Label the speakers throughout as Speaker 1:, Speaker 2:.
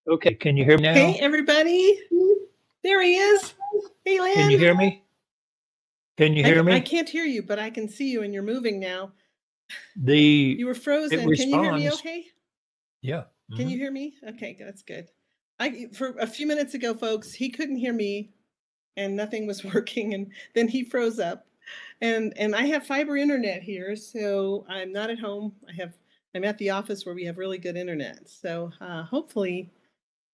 Speaker 1: Okay, can you hear me now?
Speaker 2: Hey, everybody. There he is. Hey, Lynn.
Speaker 1: Can you hear me? Can you hear me?
Speaker 2: I can't hear you, but I can see you, and you're moving now.
Speaker 1: You
Speaker 2: were frozen. Can you hear me okay?
Speaker 1: Yeah.
Speaker 2: Can you hear me? Okay, that's good. For a few minutes ago, folks, he couldn't hear me, and nothing was working, and then he froze up. And I have fiber internet here, so I'm not at home. I'm at the office where we have really good internet. So hopefully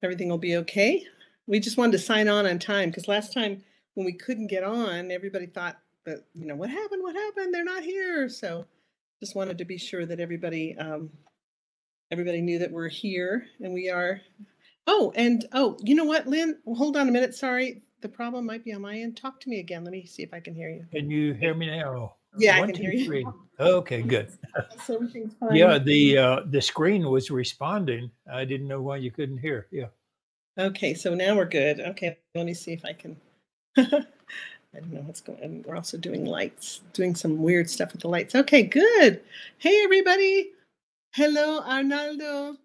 Speaker 2: everything will be okay. We just wanted to sign on time because last time when we couldn't get on, everybody thought that, what happened? What happened? They're not here. So just wanted to be sure that everybody knew that we're here, and we are. Oh, you know what, Lynn? Well, hold on a minute. Sorry, the problem might be on my end. Talk to me again. Let me see if I can hear you.
Speaker 1: Can you hear me now?
Speaker 2: Yeah, I can hear you.
Speaker 1: 3. Okay, good.
Speaker 2: So everything's fine.
Speaker 1: Yeah, the screen was responding. I didn't know why you couldn't hear. Yeah.
Speaker 2: Okay, so now we're good. Okay, let me see if I can. I don't know what's going on. We're also doing lights, doing some weird stuff with the lights. Okay, good. Hey, everybody. Hello, Arnaldo.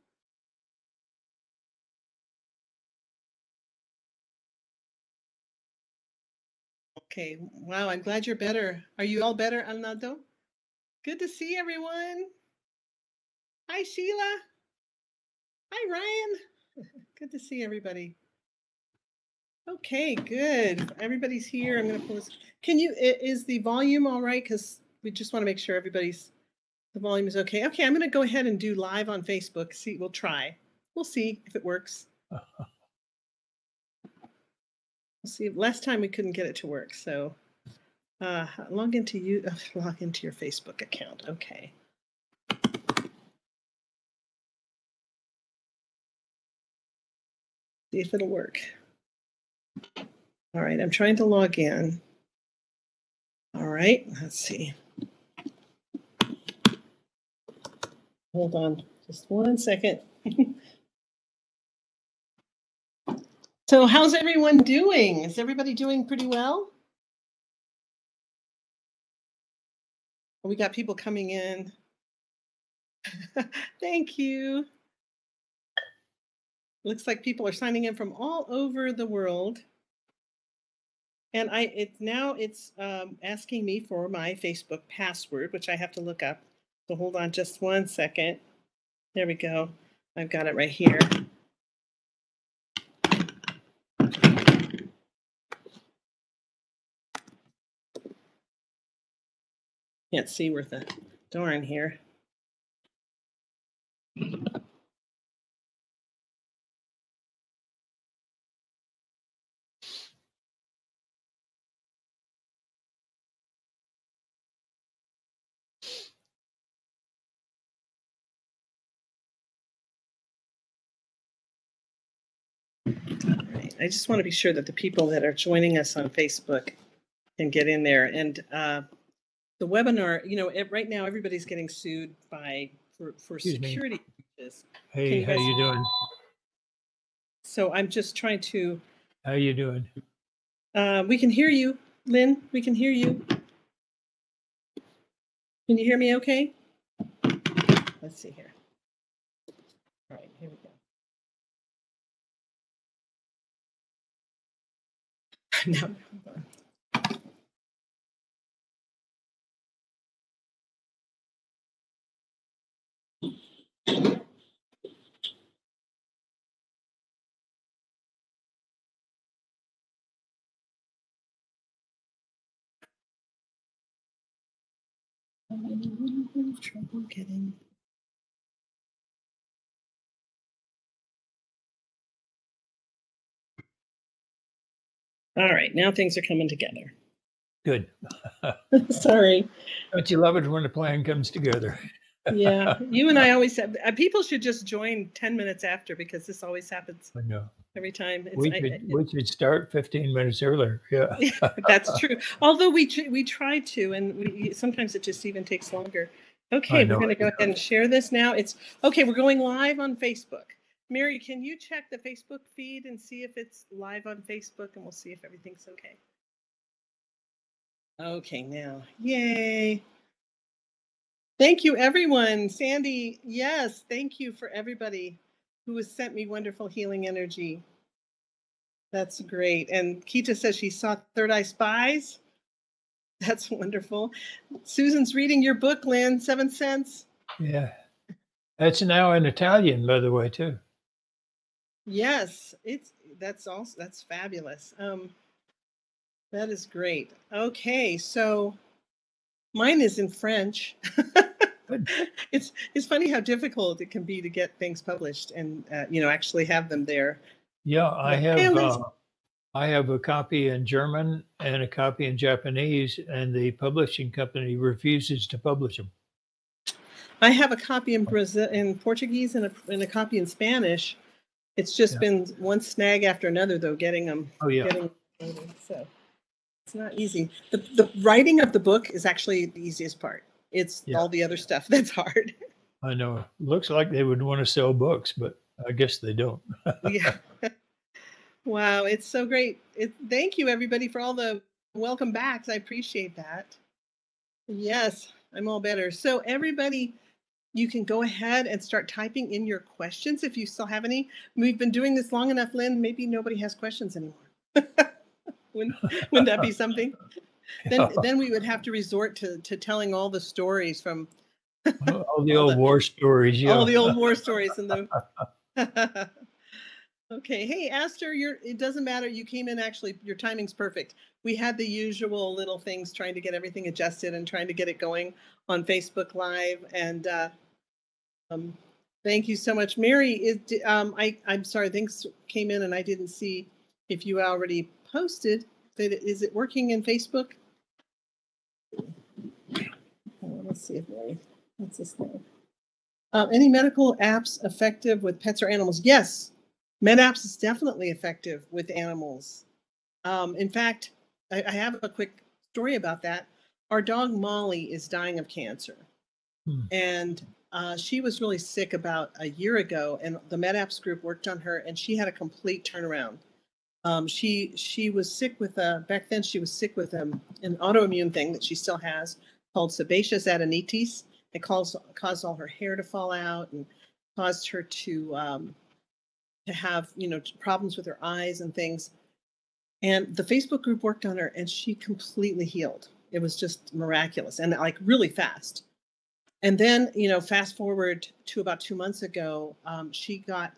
Speaker 2: Okay, wow, I'm glad you're better. Are you all better, Arnaldo? Good to see everyone. Hi, Sheila. Hi, Ryan. Good to see everybody. Okay, good. Everybody's here. I'm going to pull this. Is the volume all right? Because we just want to make sure the volume is okay. Okay, I'm going to go ahead and do live on Facebook. We'll try. We'll see if it works. We'll see. Last time we couldn't get it to work, so log into your Facebook account. Okay. See if it'll work. All right, I'm trying to log in. All right, let's see. Hold on just 1 second. So how's everyone doing? Is everybody doing pretty well? We got people coming in. Thank you. Looks like people are signing in from all over the world. And it's asking me for my Facebook password, which I have to look up. So hold on just 1 second. There we go. I've got it right here. Can't see worth a darn here. Right. I just want to be sure that the people that are joining us on Facebook can get in there. And the webinar, right now everybody's getting sued for security breaches.
Speaker 1: Hey, how you doing?
Speaker 2: So I'm just trying to.
Speaker 1: How you doing?
Speaker 2: We can hear you, Lynn. We can hear you. Can you hear me okay? Let's see here. All right, here we go. No, hold on. I'm trouble getting. All right, now things are coming together.
Speaker 1: Good.
Speaker 2: Sorry.
Speaker 1: Don't you love it when the plan comes together?
Speaker 2: Yeah, you and I always have. People should just join 10 minutes after because this always happens.
Speaker 1: I know.
Speaker 2: Every time.
Speaker 1: We should start 15 minutes earlier. Yeah.
Speaker 2: That's true. Although we try to, and sometimes it just even takes longer. Okay, we're going to go ahead and share this now. Okay. We're going live on Facebook. Mary, can you check the Facebook feed and see if it's live on Facebook, and we'll see if everything's okay. Okay, now, yay. Thank you, everyone. Sandy, yes, thank you for everybody who has sent me wonderful healing energy. That's great. And Keita says she saw Third Eye Spies. That's wonderful. Susan's reading your book, Lynn, 7 cents.
Speaker 1: Yeah. That's now in Italian, by the way, too.
Speaker 2: Yes, that's fabulous. That is great. Okay, so mine is in French. It's funny how difficult it can be to get things published and actually have them there.
Speaker 1: Yeah,
Speaker 2: But,
Speaker 1: I have a copy in German and a copy in Japanese, and the publishing company refuses to publish them.
Speaker 2: I have a copy in Portuguese, and a copy in Spanish. It's just been one snag after another, though, getting them.
Speaker 1: Oh, yeah.
Speaker 2: So it's not easy. The writing of the book is actually the easiest part. It's all the other stuff that's hard.
Speaker 1: I know. Looks like they would want to sell books, but I guess they don't.
Speaker 2: Yeah. Wow, it's so great. Thank you, everybody, for all the welcome backs. I appreciate that. Yes, I'm all better. So everybody, you can go ahead and start typing in your questions if you still have any. We've been doing this long enough, Lynn. Maybe nobody has questions anymore. Wouldn't that be something? Then we would have to resort to telling all the stories from
Speaker 1: all the old war stories. Yeah.
Speaker 2: All the old war stories and the. Okay. Hey, Aster, it doesn't matter. You came in, actually, your timing's perfect. We had the usual little things trying to get everything adjusted and trying to get it going on Facebook Live. And thank you so much. Mary, I'm sorry, things came in and I didn't see if you already posted. Is it working in Facebook? Let's see if Mary, what's this thing? Any medical apps effective with pets or animals? Yes. MedApps is definitely effective with animals. In fact, I have a quick story about that. Our dog Molly is dying of cancer. And she was really sick about a year ago, and the MedApps group worked on her, and she had a complete turnaround. She was sick with back then she was sick with an autoimmune thing that she still has called sebaceous adenitis. It caused all her hair to fall out and caused her to have problems with her eyes and things. And the Facebook group worked on her, and she completely healed. It was just miraculous and like really fast. And then fast forward to about 2 months ago, she got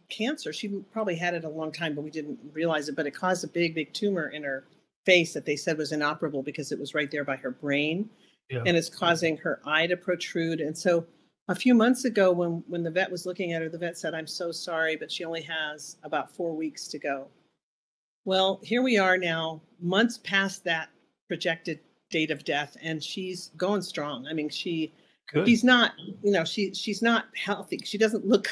Speaker 2: cancer. She probably had it a long time, but we didn't realize it. But it caused a big tumor in her face that they said was inoperable because it was right there by her brain. Yeah. And it's causing her eye to protrude. And so a few months ago, when the vet was looking at her, the vet said, "I'm so sorry, but she only has about 4 weeks to go." Well, here we are now, months past that projected date of death, and she's going strong. I mean, she's not, she's not healthy. She doesn't look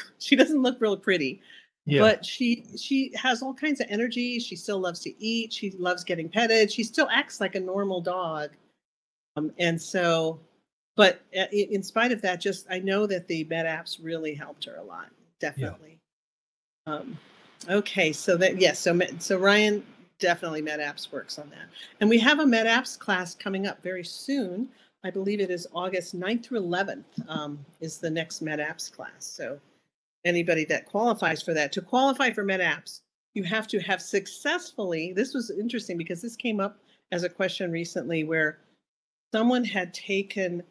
Speaker 2: real pretty, but she has all kinds of energy. She still loves to eat. She loves getting petted. She still acts like a normal dog. And so, but in spite of that, I know that the MedApps really helped her a lot. Definitely. Yeah. Okay. So so Ryan, definitely MedApps works on that. And we have a MedApps class coming up very soon. I believe it is August 9th through 11th is the next MedApps class. So anybody that qualifies for that, to qualify for MedApps, you have to have successfully, this was interesting because this came up as a question recently where someone had taken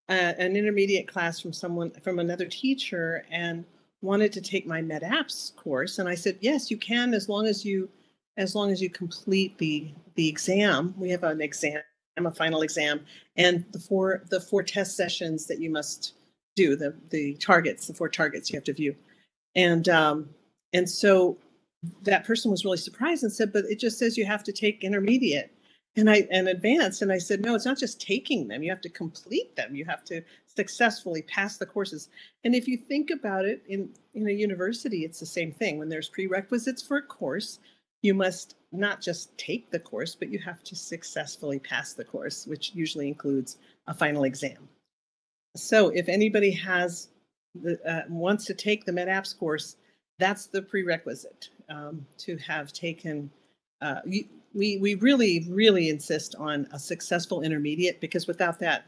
Speaker 2: an intermediate class from another teacher and wanted to take my MedApps course. And I said, yes, you can, as long as you complete the exam. We have an exam, a final exam, and the four test sessions that you must do, the 4 targets you have to view. And so that person was really surprised and said, but it just says you have to take intermediate and advanced. And I said, no, it's not just taking them. You have to complete them. You have to successfully pass the courses. And if you think about it, in a university, it's the same thing. When there's prerequisites for a course, you must not just take the course, but you have to successfully pass the course, which usually includes a final exam. So if anybody wants to take the MedApps course, that's the prerequisite to have taken. We really insist on a successful intermediate, because without that,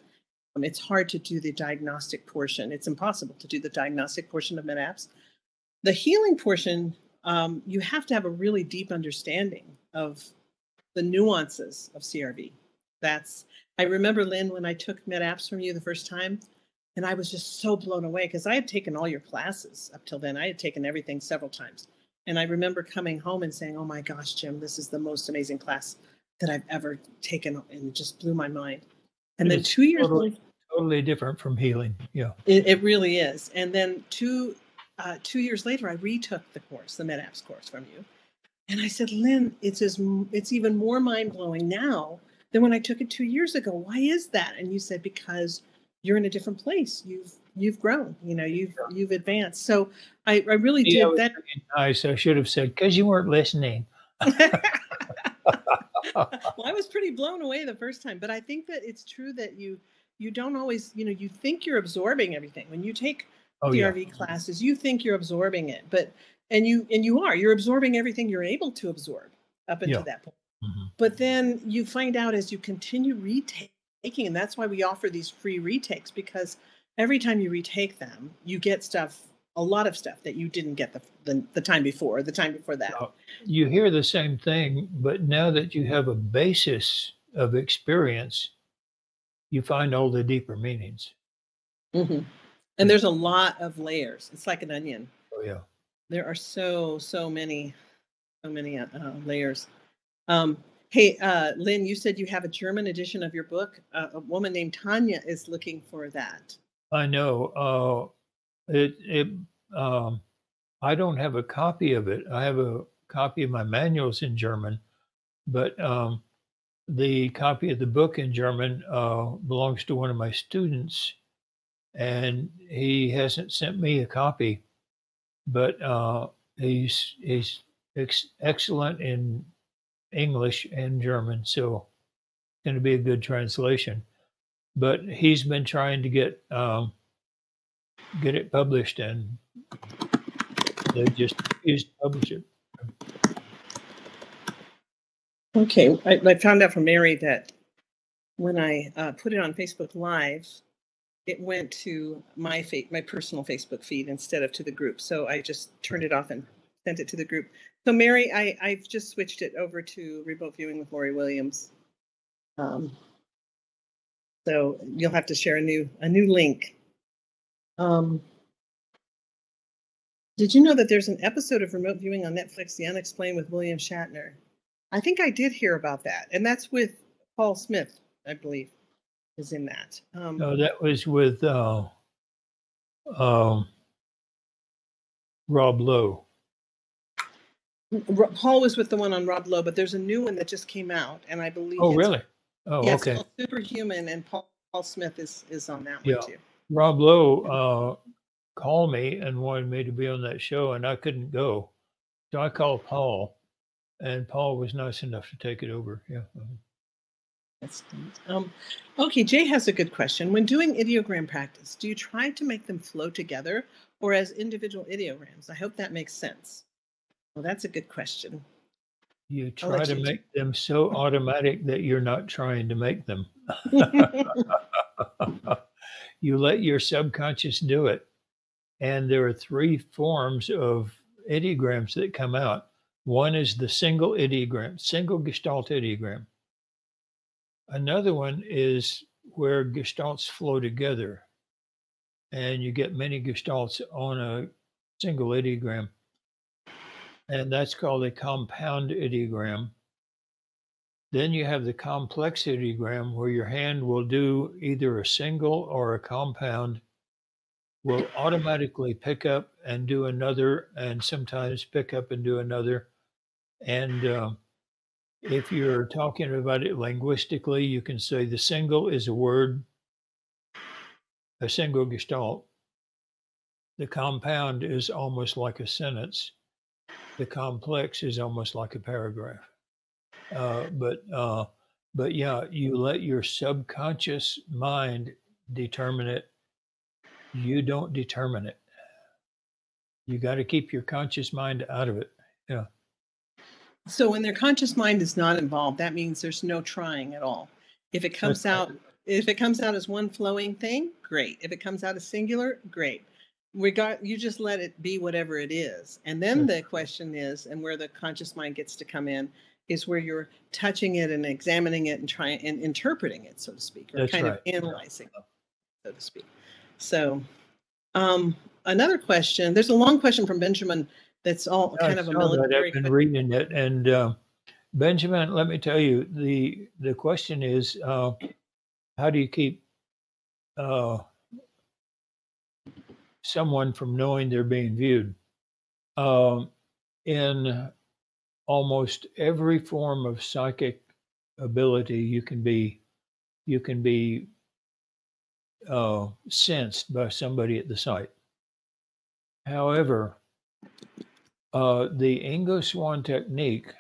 Speaker 2: it's hard to do the diagnostic portion. It's impossible to do the diagnostic portion of MedApps. The healing portion, you have to have a really deep understanding of the nuances of CRV. I remember, Lynn, when I took med apps from you the first time, and I was just so blown away because I had taken all your classes up till then. I had taken everything several times. And I remember coming home and saying, oh my gosh, Jim, this is the most amazing class that I've ever taken. And it just blew my mind. And then
Speaker 1: It's
Speaker 2: 2 years later,
Speaker 1: totally different from healing. Yeah.
Speaker 2: it really is. And then 2 years later, I retook the course, the med apps course from you. And I said, Lynn, it's even more mind blowing now than when I took it 2 years ago. Why is that? And you said, because you're in a different place. You've grown. You've advanced. So I really
Speaker 1: Yeah,
Speaker 2: did that.
Speaker 1: Nice. I should have said, because you weren't listening.
Speaker 2: Well, I was pretty blown away the first time, but I think that it's true that you don't always, you think you're absorbing everything when you take CRV classes. You think you're absorbing it, but you're absorbing everything you're able to absorb up until that point.
Speaker 1: Mm-hmm.
Speaker 2: But then you find out as you continue retaking, and that's why we offer these free retakes, because every time you retake them, you get a lot of stuff that you didn't get the time before, the time before that.
Speaker 1: You hear the same thing, but now that you have a basis of experience, you find all the deeper meanings.
Speaker 2: Mm-hmm. And there's a lot of layers. It's like an onion.
Speaker 1: Oh yeah.
Speaker 2: There are so many layers. Hey, Lynn, you said you have a German edition of your book. A woman named Tanya is looking for that.
Speaker 1: I know. I don't have a copy of it. I have a copy of my manuals in German, but the copy of the book in German belongs to one of my students, and he hasn't sent me a copy. But he's excellent in English and German, so it's going to be a good translation. But he's been trying to get it published, and they just refused to publish it.
Speaker 2: Okay, I found out from Mary that when I put it on Facebook Live, it went to my personal Facebook feed instead of to the group. So I just turned it off and sent it to the group. So Mary, I've just switched it over to Remote Viewing with Lori Williams. So you'll have to share a new link. Did you know that there's an episode of Remote Viewing on Netflix, The Unexplained, with William Shatner? I think I did hear about that, and that's with Paul Smith, I believe, is in that.
Speaker 1: No, that was with Rob Lowe.
Speaker 2: Paul was with the one on Rob Lowe, but there's a new one that just came out, and I believe.
Speaker 1: Oh, really? Oh,
Speaker 2: yeah,
Speaker 1: okay.
Speaker 2: It's called Superhuman, and Paul Smith is on that one too.
Speaker 1: Rob Lowe called me and wanted me to be on that show, and I couldn't go, so I called Paul, and Paul was nice enough to take it over. Yeah.
Speaker 2: That's neat. Okay, Jay has a good question. When doing ideogram practice, do you try to make them flow together or as individual ideograms? I hope that makes sense. Well, that's a good question.
Speaker 1: You try to make them so automatic that you're not trying to make them. You let your subconscious do it. And there are 3 forms of ideograms that come out. One is the single ideogram, single gestalt ideogram. Another one is where gestalts flow together, and you get many gestalts on a single ideogram, and that's called a compound ideogram. Then you have the complex ideogram, where your hand will do either a single or a compound, will automatically pick up and do another, and sometimes pick up and do another. And if you're talking about it linguistically, you can say the single is a word, a single gestalt. The compound is almost like a sentence. The complex is almost like a paragraph. But yeah, you let your subconscious mind determine it. You don't determine it. You got to keep your conscious mind out of it. Yeah.
Speaker 2: So when their conscious mind is not involved, that means there's no trying at all. If it comes out as one flowing thing, great. If it comes out as singular, great. you just let it be whatever it is. And then the question is, and where the conscious mind gets to come in, is where you're touching it and examining it and trying and interpreting it, so to speak, or
Speaker 1: That's
Speaker 2: kind
Speaker 1: right.
Speaker 2: of analyzing it, so to speak. So another question, there's a long question from Benjamin that's all kind of a military.
Speaker 1: I've been reading it, and Benjamin, let me tell you, the question is, how do you keep someone from knowing they're being viewed? In almost every form of psychic ability, you can be sensed by somebody at the site. However, the Ingo Swan technique,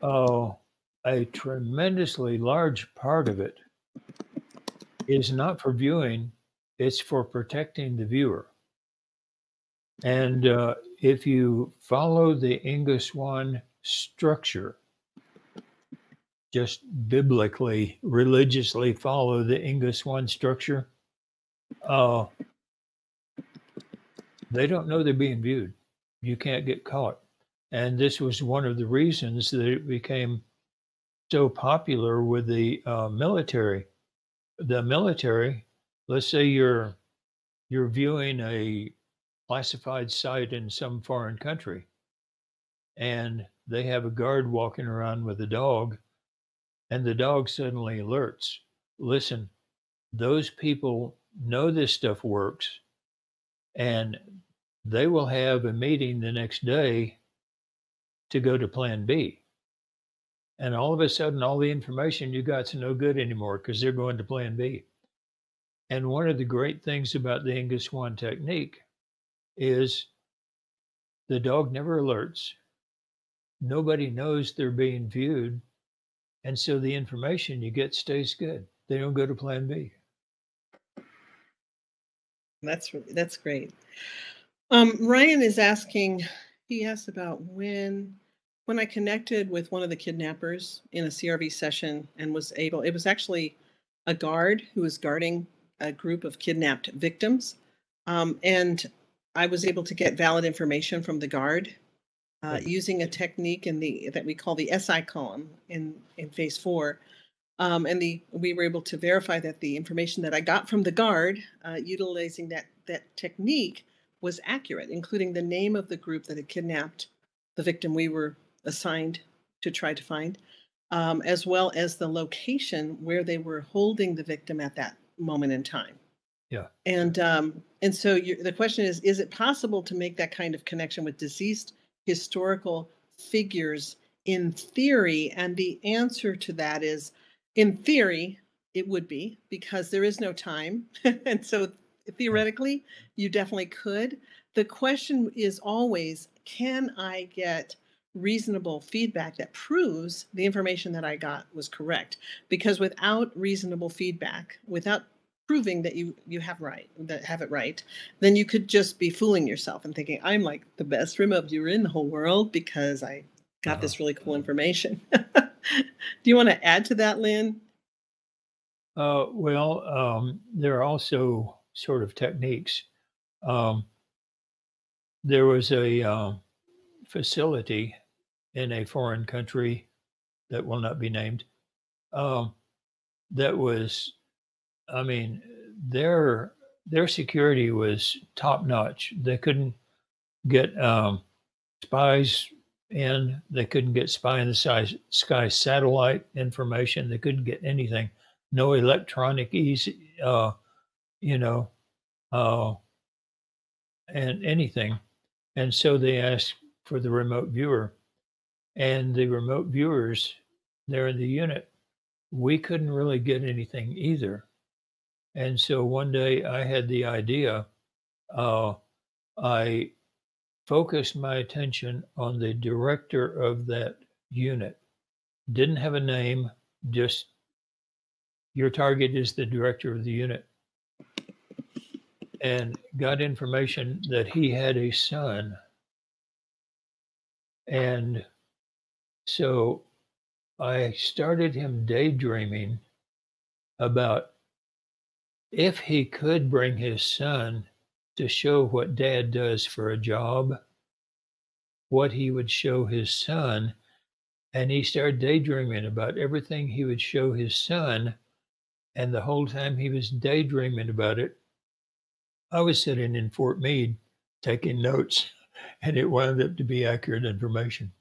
Speaker 1: a tremendously large part of it is not for viewing, it's for protecting the viewer. And if you follow the Ingo Swan structure, just biblically, religiously follow the Ingo Swan structure, they don't know they're being viewed. You can't get caught. And this was one of the reasons that it became so popular with the military. The military, let's say you're viewing a classified site in some foreign country, and they have a guard walking around with a dog, and the dog suddenly alerts. Listen, those people know this stuff works, and they will have a meeting the next day to go to plan B. And all of a sudden, all the information you got's no good anymore because they're going to plan B. And one of the great things about the Ingo Swan technique is the dog never alerts. Nobody knows they're being viewed. And so the information you get stays good. They don't go to plan B.
Speaker 2: That's great. Ryan is asking, he asked about when I connected with one of the kidnappers in a CRV session and it was actually a guard who was guarding a group of kidnapped victims. And I was able to get valid information from the guard using a technique that we call the SI column in phase 4. And we were able to verify that the information that I got from the guard, utilizing that technique, was accurate, including the name of the group that had kidnapped the victim we were assigned to try to find, as well as the location where they were holding the victim at that moment in time.
Speaker 1: Yeah.
Speaker 2: And so the question is it possible to make that kind of connection with deceased historical figures in theory? And the answer to that is, in theory, it would be, because there is no time. And so theoretically, you definitely could. The question is always, can I get reasonable feedback that proves the information that I got was correct? Because without reasonable feedback, without proving that you have it right, then you could just be fooling yourself and thinking, I'm like the best remote viewer in the whole world because I got this really cool information. Do you want to add to that, Lynn?
Speaker 1: Well, there are also sort of techniques. There was a facility in a foreign country that will not be named that was, I mean, their security was top notch. They couldn't get spies in. They couldn't get spy in the sky satellite information. They couldn't get anything. No electronic and anything. And so they asked for the remote viewer, and the remote viewers there in the unit, we couldn't really get anything either. And so one day I had the idea, I focused my attention on the director of that unit. Didn't have a name, just your target is the director of the unit. And got information that he had a son. And so I started him daydreaming about if he could bring his son to show what Dad does for a job, what he would show his son, and he started daydreaming about everything he would show his son. And the whole time he was daydreaming about it, I was sitting in Fort Meade taking notes, and it wound up to be accurate information.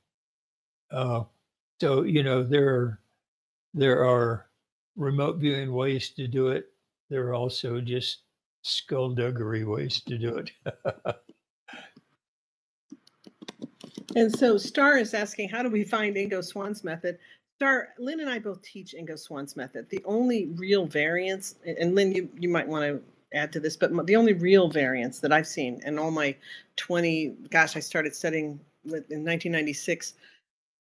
Speaker 1: So there are remote viewing ways to do it. There are also just skullduggery ways to do it.
Speaker 2: And so Star is asking, how do we find Ingo Swans' method? Star, Lynn and I both teach Ingo Swans' method. The only real variance, and Lynn, you might want to add to this, but the only real variance that I've seen in all my I started studying in 1996.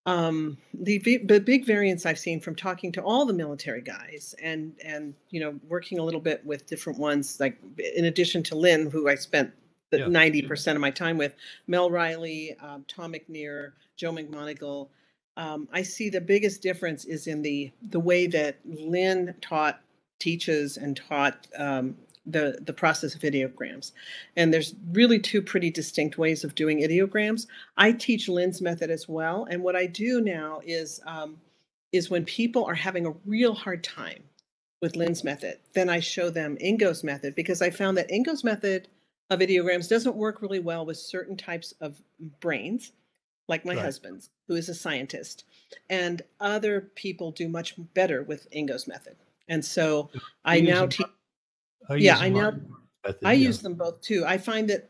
Speaker 2: The big variance I've seen from talking to all the military guys and working a little bit with different ones, like in addition to Lynn, who I spent 90% of my time with, Mel Riley, Tom McNear, Joe McMonigal. I see the biggest difference is in the way that Lynn teaches and taught the process of ideograms. And there's really two pretty distinct ways of doing ideograms. I teach Lynn's method as well. And what I do now is when people are having a real hard time with Lynn's method, then I show them Ingo's method, because I found that Ingo's method of ideograms doesn't work really well with certain types of brains, like my husband's, who is a scientist, and other people do much better with Ingo's method. And so I now teach. I use them both too. I find that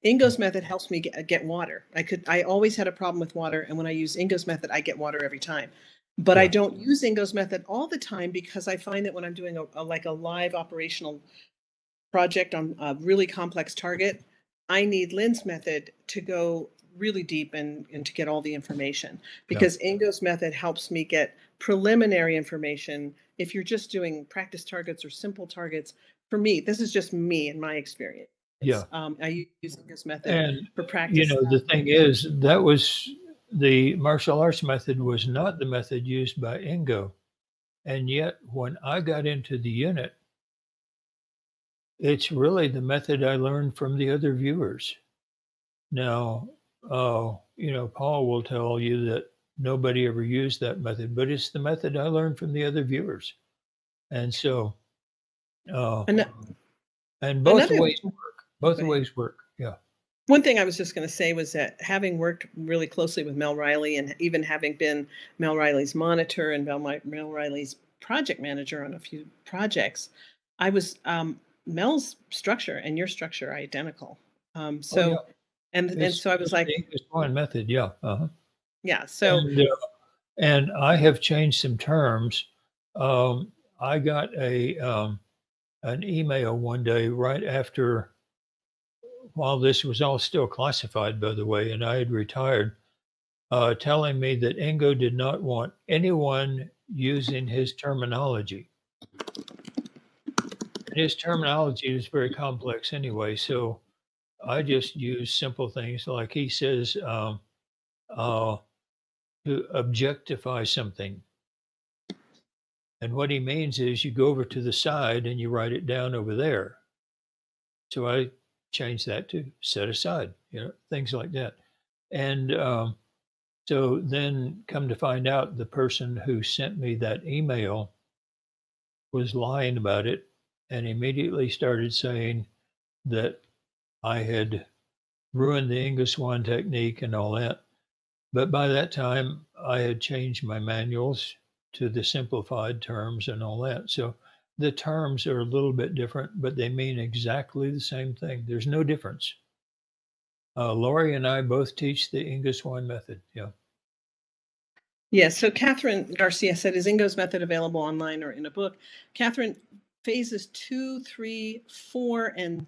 Speaker 2: Ingo's method helps me get water. I always had a problem with water, and when I use Ingo's method, I get water every time. But I don't use Ingo's method all the time, because I find that when I'm doing a live operational project on a really complex target, I need Lynn's method to go really deep and to get all the information, because Ingo's method helps me get preliminary information. If you're just doing practice targets or simple targets, for me, this is just me and my experience. I use Ingo's method for practice.
Speaker 1: The thing is, that was the martial arts method was not the method used by Ingo. And yet, when I got into the unit, it's really the method I learned from the other viewers. Now, Paul will tell you that nobody ever used that method, but it's the method I learned from the other viewers. And so, and both ways work. Both ways work. Yeah.
Speaker 2: One thing I was just going to say was that, having worked really closely with Mel Riley, and even having been Mel Riley's monitor and Mel Riley's project manager on a few projects, I was Mel's structure and your structure are identical. And so I was like,
Speaker 1: English one method,
Speaker 2: yeah. So
Speaker 1: and I have changed some terms. I got an email one day right after, while this was all still classified, by the way, and I had retired, telling me that Ingo did not want anyone using his terminology. And his terminology is very complex anyway, so I just use simple things like he says, to objectify something. And what he means is you go over to the side and you write it down over there. So I changed that to set aside, things like that. And so then come to find out, the person who sent me that email was lying about it, and immediately started saying that I had ruined the Ingo Swan technique and all that. But by that time, I had changed my manuals to the simplified terms and all that. So the terms are a little bit different, but they mean exactly the same thing. There's no difference. Lori and I both teach the Ingo Swan method. Yeah.
Speaker 2: Yeah. So Catherine Garcia said, is Ingo's method available online or in a book? Catherine, phases 2, 3, 4, and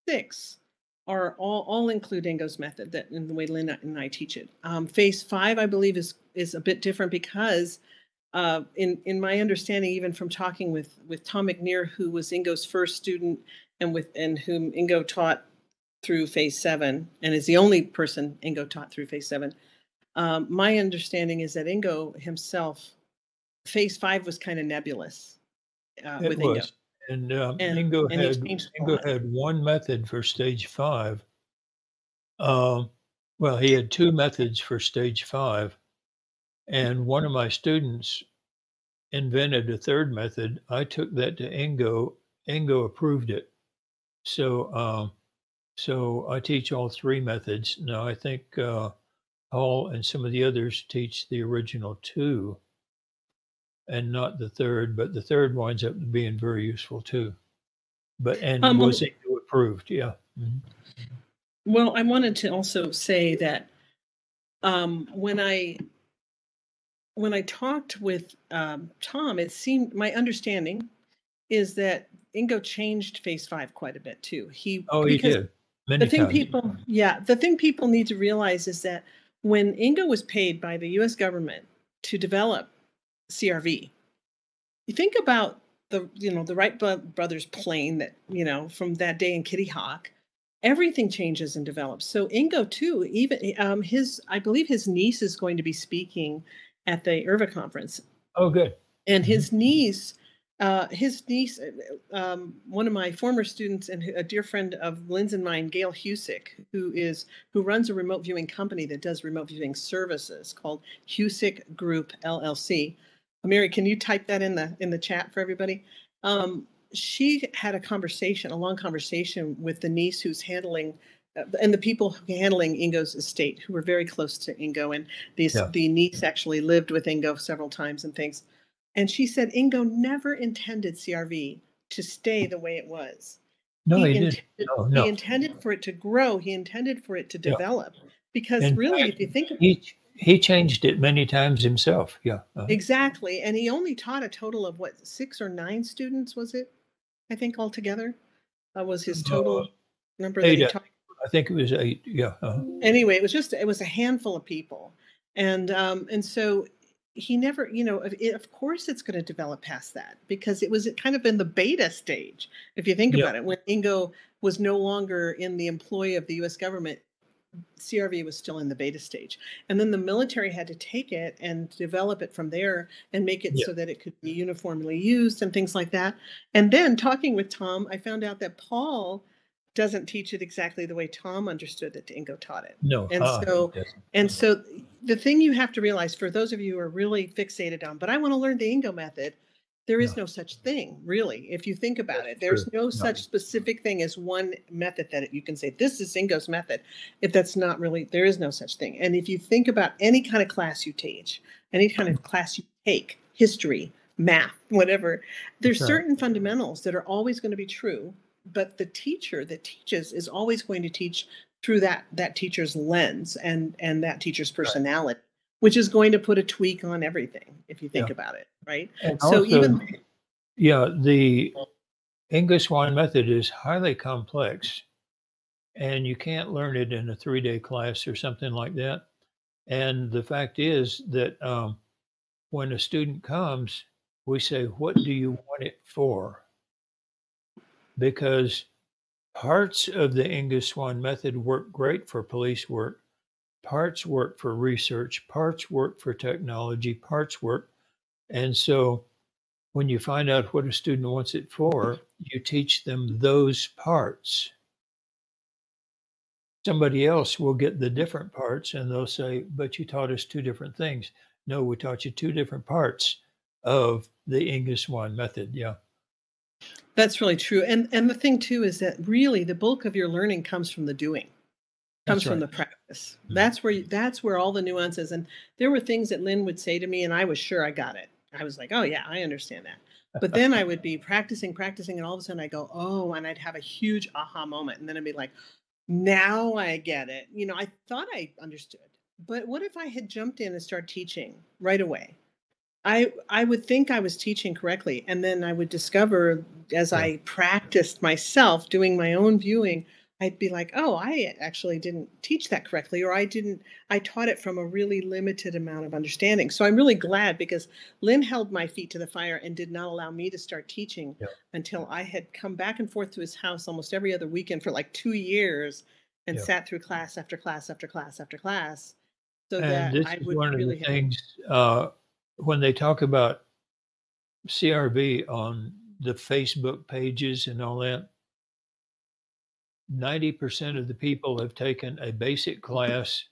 Speaker 2: 6 are all include Ingo's method, that in the way Lynn and I teach it. Phase 5, I believe, is a bit different, because in my understanding, even from talking with Tom McNear, who was Ingo's first student and whom Ingo taught through phase 7, and is the only person Ingo taught through phase 7. My understanding is that Ingo himself, phase 5 was kind of nebulous with Ingo.
Speaker 1: And
Speaker 2: and he changed a
Speaker 1: Ingo
Speaker 2: lot.
Speaker 1: had one method for stage 5. Um, well, he had 2 methods for stage 5, and one of my students invented a 3rd method. I took that to Ingo. Ingo approved it. So, so I teach all 3 methods. Now, I think, Paul and some of the others teach the original 2 and not the 3rd, but the 3rd winds up being very useful too. But and was
Speaker 2: Well,
Speaker 1: Ingo approved, yeah. Mhm.
Speaker 2: well, I wanted to also say that when I talked with Tom, it seemed my understanding is that Ingo changed Phase 5 quite a bit too. He
Speaker 1: Oh, he
Speaker 2: because
Speaker 1: did, many times.
Speaker 2: the thing people need to realize is that when Ingo was paid by the U.S. government to develop CRV, you think about the Wright brothers plane that from that day in Kitty Hawk. Everything changes and develops. So Ingo too, even his I believe his niece is going to be speaking at the IRVA conference,
Speaker 1: Oh, good.
Speaker 2: and
Speaker 1: Mhm.
Speaker 2: his niece, one of my former students and a dear friend of Lynn's and mine, Gail Husick, who runs a remote viewing company that does remote viewing services called Husick Group LLC. Mary, can you type that in the chat for everybody? She had a long conversation with the niece who's handling and the people handling Ingo's estate, who were very close to Ingo, and
Speaker 1: Yeah.
Speaker 2: the niece actually lived with Ingo several times and things. And she said Ingo never intended CRV to stay the way it was.
Speaker 1: No,
Speaker 2: He
Speaker 1: he didn't.
Speaker 2: intended
Speaker 1: No,
Speaker 2: he
Speaker 1: no.
Speaker 2: intended for it to grow. He intended for it to
Speaker 1: Yeah.
Speaker 2: develop. Because
Speaker 1: In
Speaker 2: really,
Speaker 1: fact,
Speaker 2: if you think of
Speaker 1: he changed it many times himself. Yeah.
Speaker 2: exactly, and he only taught a total of what, 6 or 9 students, was it? I think altogether was his
Speaker 1: Uh,
Speaker 2: total number that
Speaker 1: 8,
Speaker 2: he taught.
Speaker 1: I think it was 8. Yeah.
Speaker 2: Anyway, it was a handful of people, and so he never, of course it's going to develop past that, because it was kind of in the beta stage. If you think
Speaker 1: Yeah.
Speaker 2: about it, when Ingo was no longer in the employ of the U.S. government, CRV was still in the beta stage, and then the military had to take it and develop it from there and make it
Speaker 1: Yeah.
Speaker 2: so that it could be uniformly used and things like that. And then talking with Tom, I found out that Paul doesn't teach it exactly the way Tom understood that Ingo taught it.
Speaker 1: No.
Speaker 2: And
Speaker 1: He
Speaker 2: so
Speaker 1: doesn't.
Speaker 2: and so the thing you have to realize, for those of you who are really fixated on, but I want to learn the Ingo method, there is
Speaker 1: Yeah.
Speaker 2: no such thing, really. If you think about
Speaker 1: That's
Speaker 2: it,
Speaker 1: true.
Speaker 2: there's no
Speaker 1: No.
Speaker 2: such specific thing as one method that you can say, this is Ingo's method. If that's not really, there is no such thing. And if you think about any kind of class you teach, any kind of class you take, history, math, whatever, there's
Speaker 1: That's right.
Speaker 2: certain fundamentals that are always going to be true, but the teacher that teaches is always going to teach through that teacher's lens and that teacher's
Speaker 1: Right.
Speaker 2: personality, which is going to put a tweak on everything if you think
Speaker 1: Yeah.
Speaker 2: about it, right?
Speaker 1: And
Speaker 2: So
Speaker 1: also,
Speaker 2: even
Speaker 1: yeah, the English Swan method is highly complex, and you can't learn it in a 3-day class or something like that. And the fact is that when a student comes, we say, "What do you want it for?" Because parts of the English Swan method work great for police work, parts work for research, parts work for technology, parts work. And so when you find out what a student wants it for, you teach them those parts. Somebody else will get the different parts and they'll say, "But you taught us 2 different things." No, we taught you 2 different parts of the English Swan method. Yeah,
Speaker 2: that's really true. And the thing too is that really the bulk of your learning comes from the doing, comes
Speaker 1: that's
Speaker 2: from
Speaker 1: right.
Speaker 2: the practice.
Speaker 1: Mhm.
Speaker 2: That's where all the nuances. And there were things that Lynn would say to me, and I was sure I got it. I was like, oh yeah, I understand that. But then I would be practicing, and all of a sudden I go, oh, and I'd have a huge aha moment, and then I'd be like, now I get it. I thought I understood, but what if I had jumped in and started teaching right away? I would think I was teaching correctly, and then I would discover, as
Speaker 1: Yeah,
Speaker 2: I practiced myself doing my own viewing, I'd be like, "Oh, I actually didn't teach that correctly, or I taught it from a really limited amount of understanding." So I'm really glad, because Lynn held my feet to the fire and did not allow me to start teaching
Speaker 1: yeah,
Speaker 2: until I had come back and forth to his house almost every other weekend for like 2 years and
Speaker 1: yeah.
Speaker 2: sat through class after class after class after class so
Speaker 1: And
Speaker 2: that
Speaker 1: this
Speaker 2: I
Speaker 1: is
Speaker 2: would
Speaker 1: one of the
Speaker 2: really have.
Speaker 1: things when they talk about CRV on the Facebook pages and all that, 90% of the people have taken a basic class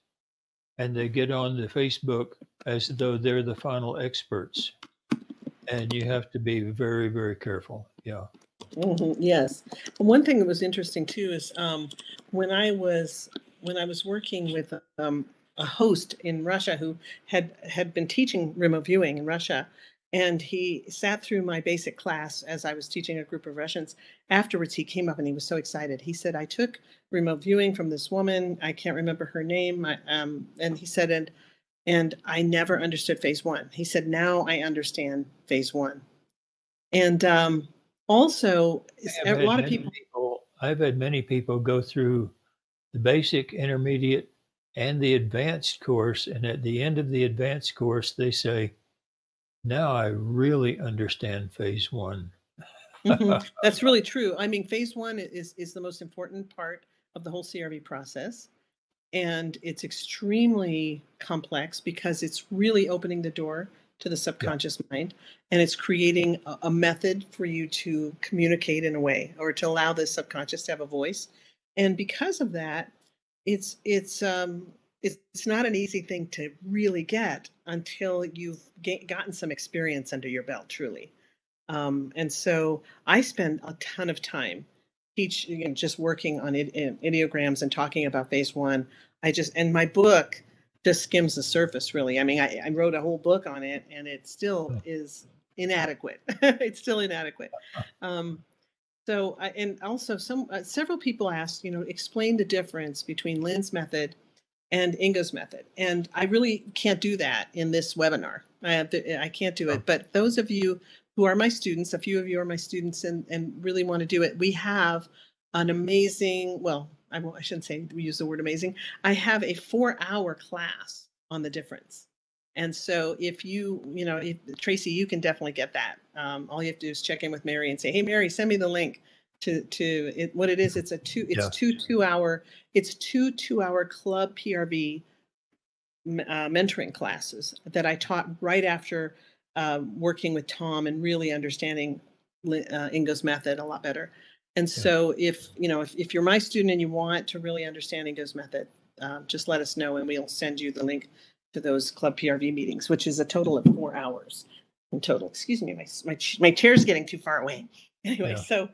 Speaker 1: and they get on the Facebook as though they're the final experts. And you have to be very, very careful. Yeah.
Speaker 2: Yes. And one thing that was interesting too is when I was working with a host in Russia who had been teaching remote viewing in Russia, and he sat through my basic class as I was teaching a group of Russians. Afterwards, he came up and he was so excited. He said, "I took remote viewing from this woman. I can't remember her name." And he said, and I never understood phase one. He said, "Now I understand phase one." And also, a lot of people.
Speaker 1: I've had many people go through the basic, intermediate, and the advanced course. And at the end of the advanced course, they say, now I really understand phase one.
Speaker 2: That's really true. I mean, phase one is the most important part of the whole CRV process. And it's extremely complex because it's really opening the door to the subconscious mind, and it's creating a method for you to communicate in a way, or to allow the subconscious to have a voice. And because of that, it's not an easy thing to really get until you've gotten some experience under your belt, truly. And so I spend a ton of time just working on ideograms and talking about phase one. And my book just skims the surface, really. I mean, I wrote a whole book on it, and it still is inadequate. It's still inadequate. And also several people asked, explain the difference between Lynn's method and Ingo's method. And I really can't do that in this webinar. I can't do it. But those of you who are my students, a few of you are my students and really want to do it, we have an amazing, well, I shouldn't say we use the word amazing. I have a 4-hour class on the difference. And so if Tracy, you can definitely get that. All you have to do is check in with Mary and say, "Hey, Mary, send me the link to it." What it is, it's two 2-hour club PRV mentoring classes that I taught right after working with Tom and really understanding Ingo's method a lot better. And so if you're my student and you want to really understand Ingo's method, just let us know and we'll send you the link to those club PRV meetings, which is a total of 4 hours in total. Excuse me, my chair's getting too far away. Anyway, so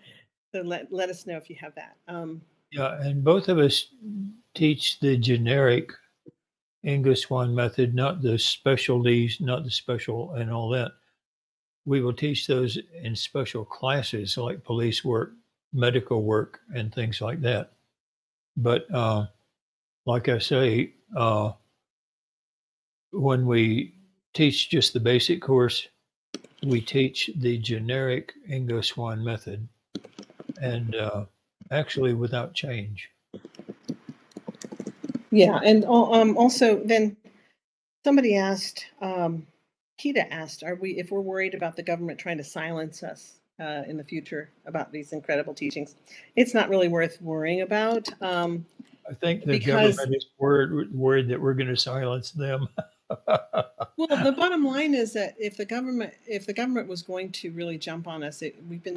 Speaker 2: let us know if you have that.
Speaker 1: And both of us teach the generic Ingo Swan method, not the specialties, not the special and all that. We will teach those in special classes like police work, medical work, and things like that. But like I say, when we teach just the basic course, we teach the generic Ingo Swan method, and actually without change.
Speaker 2: Yeah, and also then somebody asked, Kita asked, if we're worried about the government trying to silence us in the future about these incredible teachings? It's not really worth worrying about.
Speaker 1: I think the government is worried that we're going to silence them.
Speaker 2: Well, the bottom line is that if the government was going to really jump on us,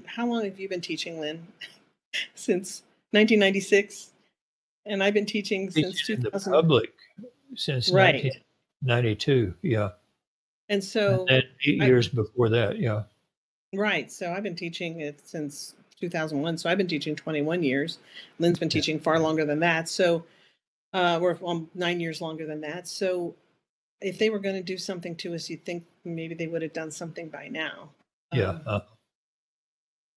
Speaker 2: how long have you been teaching, Lynn? Since 1996, and I've been teaching since 2000.
Speaker 1: The public since 1992,
Speaker 2: And so,
Speaker 1: and 8 years before that,
Speaker 2: Right. So I've been teaching it since 2001. So I've been teaching 21 years. Lynn's been teaching far longer than that. So we're 9 years longer than that. So if they were going to do something to us, you'd think maybe they would have done something by now.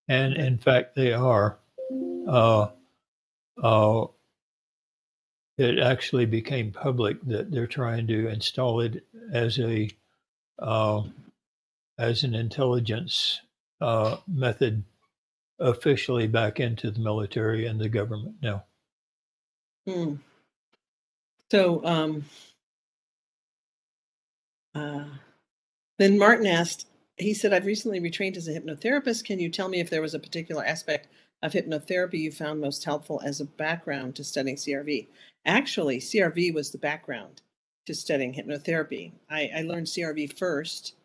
Speaker 1: And in fact, they are. It actually became public that they're trying to install it as an intelligence method officially back into the military and the government now.
Speaker 2: So then Martin asked, he said, "I've recently retrained as a hypnotherapist. Can you tell me if there was a particular aspect of hypnotherapy you found most helpful as a background to studying CRV?" Actually, CRV was the background to studying hypnotherapy. I learned CRV first.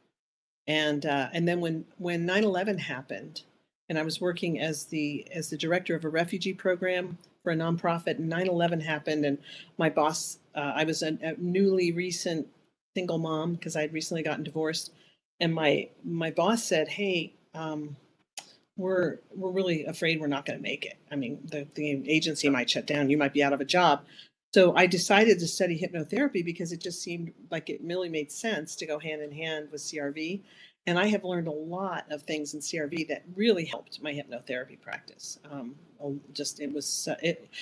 Speaker 2: And then when 9/11 happened, and I was working as the director of a refugee program for a nonprofit. And 9/11 happened, and my boss, I was a newly recent single mom because I had recently gotten divorced, and my boss said, "Hey, we're really afraid we're not going to make it. I mean, the agency might shut down. You might be out of a job." So I decided to study hypnotherapy because it just seemed like it really made sense to go hand in hand with CRV. And I have learned a lot of things in CRV that really helped my hypnotherapy practice.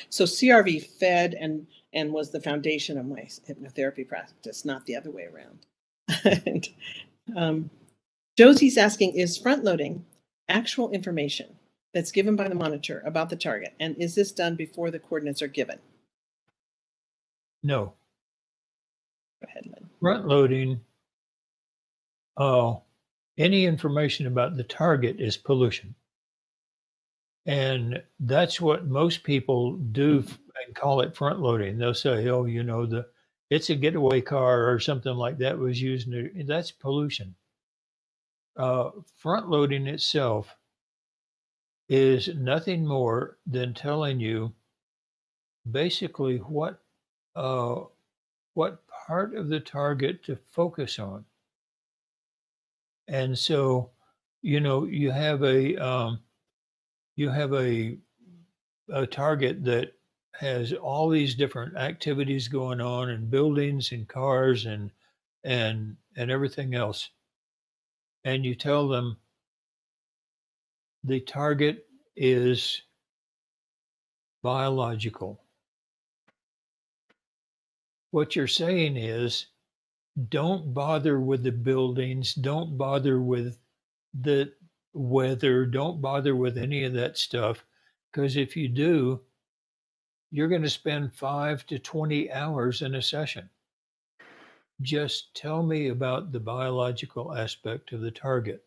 Speaker 2: So CRV fed and was the foundation of my hypnotherapy practice, not the other way around. And Josie's asking, is front loading actual information that's given by the monitor about the target? And is this done before the coordinates are given?
Speaker 1: No.
Speaker 2: Go ahead, Lynn.
Speaker 1: Front loading, any information about the target is pollution. And that's what most people do and call it front loading. They'll say, oh, you know, it's a getaway car or something like that was used. That's pollution. Front loading itself is nothing more than telling you basically what part of the target to focus on. And so, you know, you have a target that has all these different activities going on, and buildings and cars and everything else. And you tell them the target is biological. What you're saying is, don't bother with the buildings, don't bother with the weather, don't bother with any of that stuff, because if you do, you're going to spend 5 to 20 hours in a session. Just tell me about the biological aspect of the target.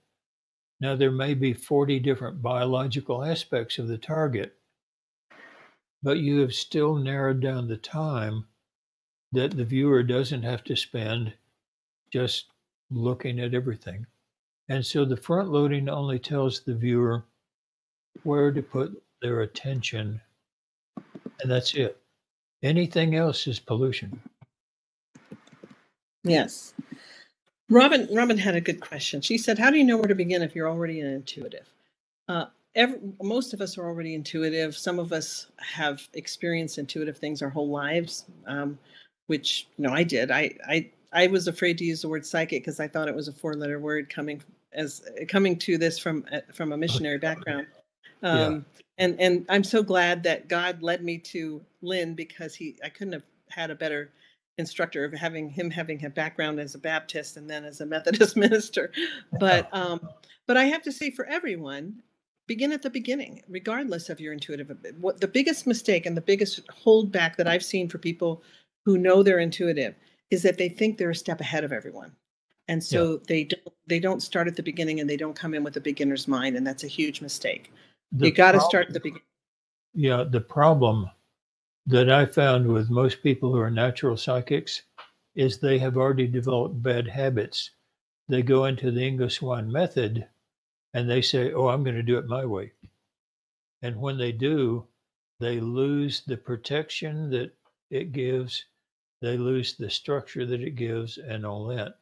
Speaker 1: Now, there may be 40 different biological aspects of the target, but you have still narrowed down the time that the viewer doesn't have to spend just looking at everything. And so the front loading only tells the viewer where to put their attention, and that's it. Anything else is pollution.
Speaker 2: Yes. Robin had a good question. She said, how do you know where to begin if you're already an intuitive? Most of us are already intuitive. Some of us have experienced intuitive things our whole lives, which, you know, I did. I was afraid to use the word psychic because I thought it was a 4-letter word coming to this from a missionary background. And I'm so glad that God led me to Lynn, because I couldn't have had a better instructor of having a background as a Baptist and then as a Methodist minister. But I have to say, for everyone, begin at the beginning, regardless of your intuitive. What the biggest mistake and the biggest holdback that I've seen for people who know they're intuitive is that they think they're a step ahead of everyone. And so they don't start at the beginning, and they don't come in with a beginner's mind. And that's a huge mistake. You got to start at the beginning.
Speaker 1: Yeah. The problem that I found with most people who are natural psychics is they have already developed bad habits. They go into the Ingo Swans method and they say, oh, I'm going to do it my way. And when they do, they lose the protection that it gives. They lose the structure that it gives and all that.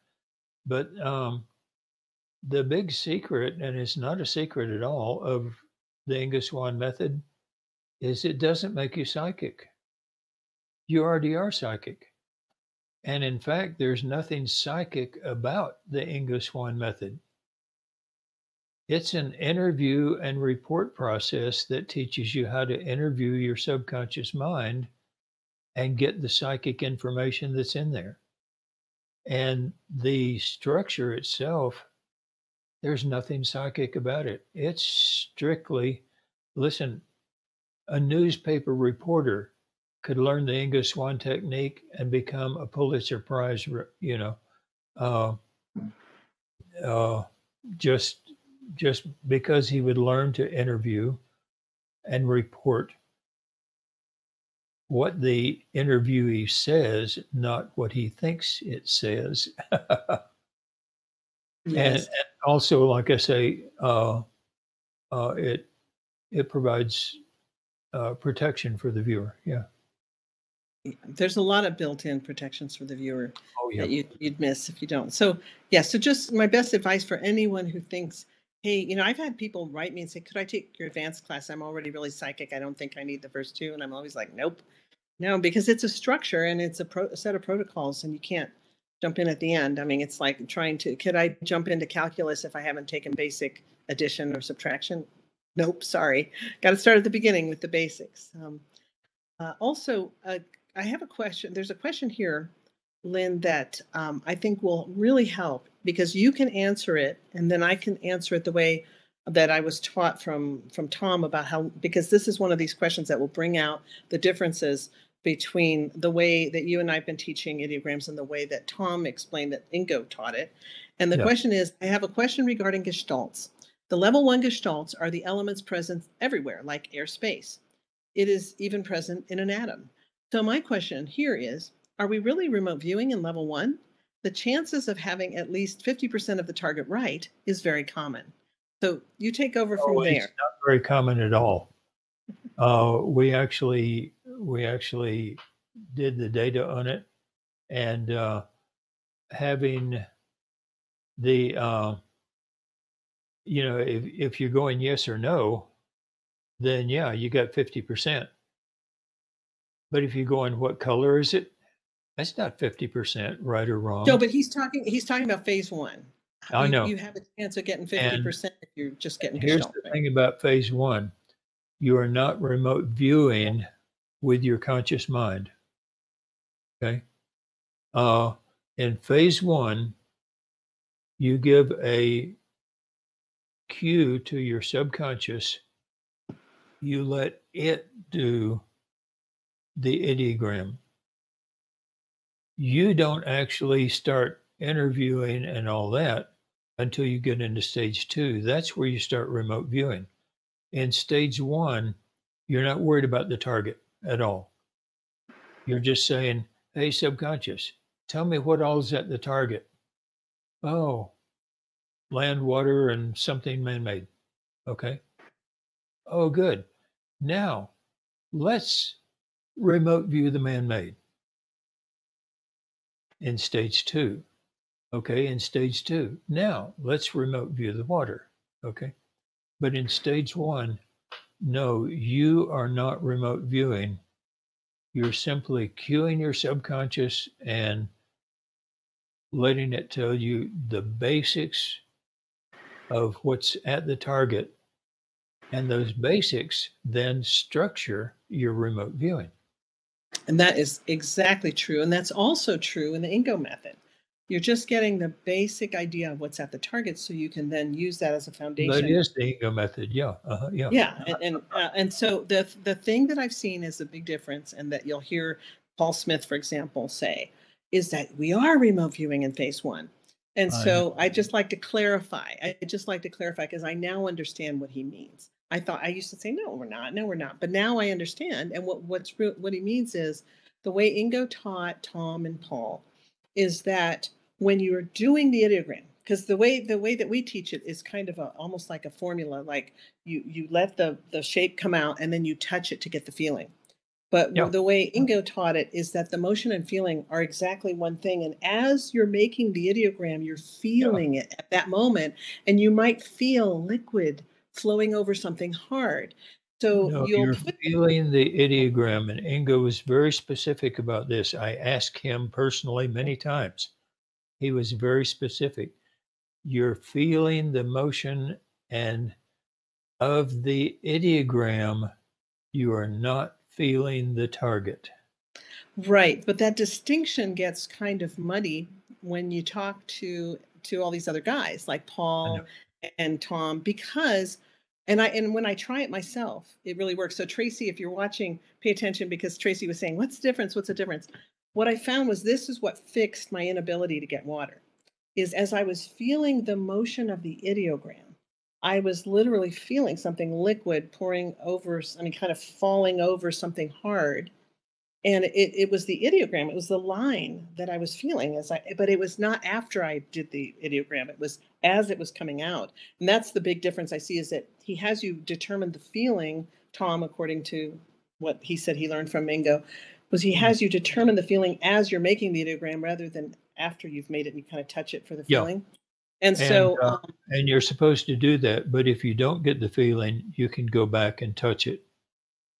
Speaker 1: But the big secret, and it's not a secret at all, of the Ingo Swans method is it doesn't make you psychic. You already are psychic. And in fact, there's nothing psychic about the Ingo Swans method. It's an interview and report process that teaches you how to interview your subconscious mind and get the psychic information that's in there. And the structure itself, there's nothing psychic about it. It's strictly, listen, a newspaper reporter could learn the Ingo Swans technique and become a Pulitzer Prize, just because he would learn to interview and report what the interviewee says, not what he thinks it says. Yes. And also, like I say, it provides protection for the viewer. Yeah.
Speaker 2: There's a lot of built-in protections for the viewer
Speaker 1: Oh yeah.
Speaker 2: that you'd miss if you don't. So yeah, so just my best advice for anyone who thinks, hey, I've had people write me and say, could I take your advanced class? I'm already really psychic. I don't think I need the first two. And I'm always like, nope, no, because it's a structure and it's a set of protocols and you can't jump in at the end. I mean, it's like could I jump into calculus if I haven't taken basic addition or subtraction? Nope, sorry. Got to start at the beginning with the basics. Also, I have a question. There's a question here, Lynn, that I think will really help because you can answer it, and then I can answer it the way that I was taught from Tom about how, because this is one of these questions that will bring out the differences between the way that you and I've been teaching ideograms and the way that Tom explained that Ingo taught it. And the
Speaker 1: Yeah.
Speaker 2: question is, I have a question regarding gestalts. The level 1 gestalts are the elements present everywhere, like air, space. It is even present in an atom. So my question here is, are we really remote viewing in level 1? The chances of having at least 50% of the target right is very common. So you take over from
Speaker 1: Oh, it's
Speaker 2: there.
Speaker 1: not very common at all. We actually did the data on it, and having the if you're going yes or no, then yeah, you got 50%. But if you go in what color is it, that's not 50% right or
Speaker 2: No,
Speaker 1: wrong.
Speaker 2: but he's talking about phase 1.
Speaker 1: I know.
Speaker 2: You have a chance of getting
Speaker 1: And
Speaker 2: 50% if you're just getting
Speaker 1: here's
Speaker 2: gestalt
Speaker 1: the
Speaker 2: right.
Speaker 1: thing about phase 1. You are not remote viewing with your conscious mind. Okay. In phase 1, you give a cue to your subconscious. You let it do the ideogram. You don't actually start interviewing and all that until you get into stage 2. That's where you start remote viewing. In stage 1, you're not worried about the target at all. You're just saying, hey, subconscious, tell me what all is at the target. Oh, land, water, and something man-made. Okay. Oh, good. Now, let's remote view the man-made in stage 2. Okay, in stage 2. Now, let's remote view the water. Okay. But in stage 1, no, you are not remote viewing. You're simply cueing your subconscious and letting it tell you the basics of what's at the target. And those basics then structure your remote viewing.
Speaker 2: And that is exactly true. And that's also true in the Ingo method. You're just getting the basic idea of what's at the target so you can then use that as a foundation.
Speaker 1: That is the Ingo method. Yeah. Yeah.
Speaker 2: Yeah, and so the thing that I've seen is a big difference, and that you'll hear Paul Smith, for example, say, is that we are remote viewing in phase 1. And so I just like to clarify. I just like to clarify because I now understand what he means. I used to say, no, we're not. No, we're not. But now I understand. And what he means is the way Ingo taught Tom and Paul is that when you're doing the ideogram, because the way that we teach it is kind of almost like a formula, like you let the shape come out and then you touch it to get the feeling. But
Speaker 1: Yeah.
Speaker 2: the way Ingo taught it is that the motion and feeling are exactly one thing. And as you're making the ideogram, you're feeling it at that moment. And you might feel liquid flowing over something hard. So
Speaker 1: No,
Speaker 2: you'll
Speaker 1: you're
Speaker 2: put
Speaker 1: feeling the ideogram, and Ingo was very specific about this. I asked him personally many times. He was very specific. You're feeling the motion and of the ideogram, you are not feeling the target.
Speaker 2: right, but that distinction gets kind of muddy when you talk to all these other guys like
Speaker 1: I know.
Speaker 2: Paul and Tom, because and when I try it myself, it really works. So Tracy, if you're watching, pay attention, because Tracy was saying, "What's the difference? What's the difference?" What I found was this is what fixed my inability to get water. Is as I was feeling the motion of the ideogram, I was literally feeling something liquid pouring over, I mean, kind of falling over something hard, And it was the ideogram. It was the line that I was feeling but it was not after I did the ideogram. It was as it was coming out. And that's the big difference I see, is that he has you determine the feeling, Tom, according to what he said he learned from Ingo, was he has you determine the feeling as you're making the ideogram rather than after you've made it and you kind of touch it for the
Speaker 1: Yeah.
Speaker 2: feeling. And
Speaker 1: And,
Speaker 2: so,
Speaker 1: and you're supposed to do that, but if you don't get the feeling, you can go back and touch it.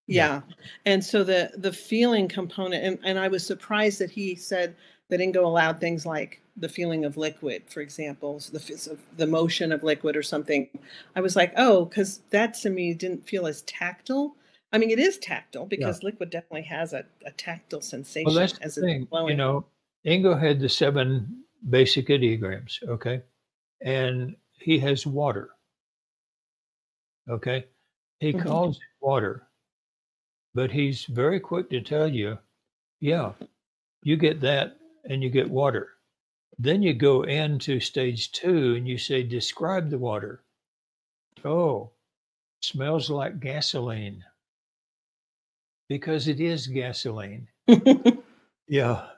Speaker 2: yeah. And so the feeling component, and I was surprised that he said that Ingo allowed things like the feeling of liquid, for example, so the motion of liquid or something. I was like, oh, because that to me didn't feel as tactile. I mean, it is tactile
Speaker 1: Yeah.
Speaker 2: because liquid definitely has a tactile
Speaker 1: Well,
Speaker 2: sensation
Speaker 1: that's the
Speaker 2: as it's
Speaker 1: thing,
Speaker 2: flowing.
Speaker 1: Ingo had the 7 basic ideograms, okay? And he has water, okay? He
Speaker 2: Mhm.
Speaker 1: calls it water, but he's very quick to tell you, yeah, you get that and you get water. Then you go into stage 2 and you say, describe the water. Oh, smells like gasoline because it is gasoline. Yeah.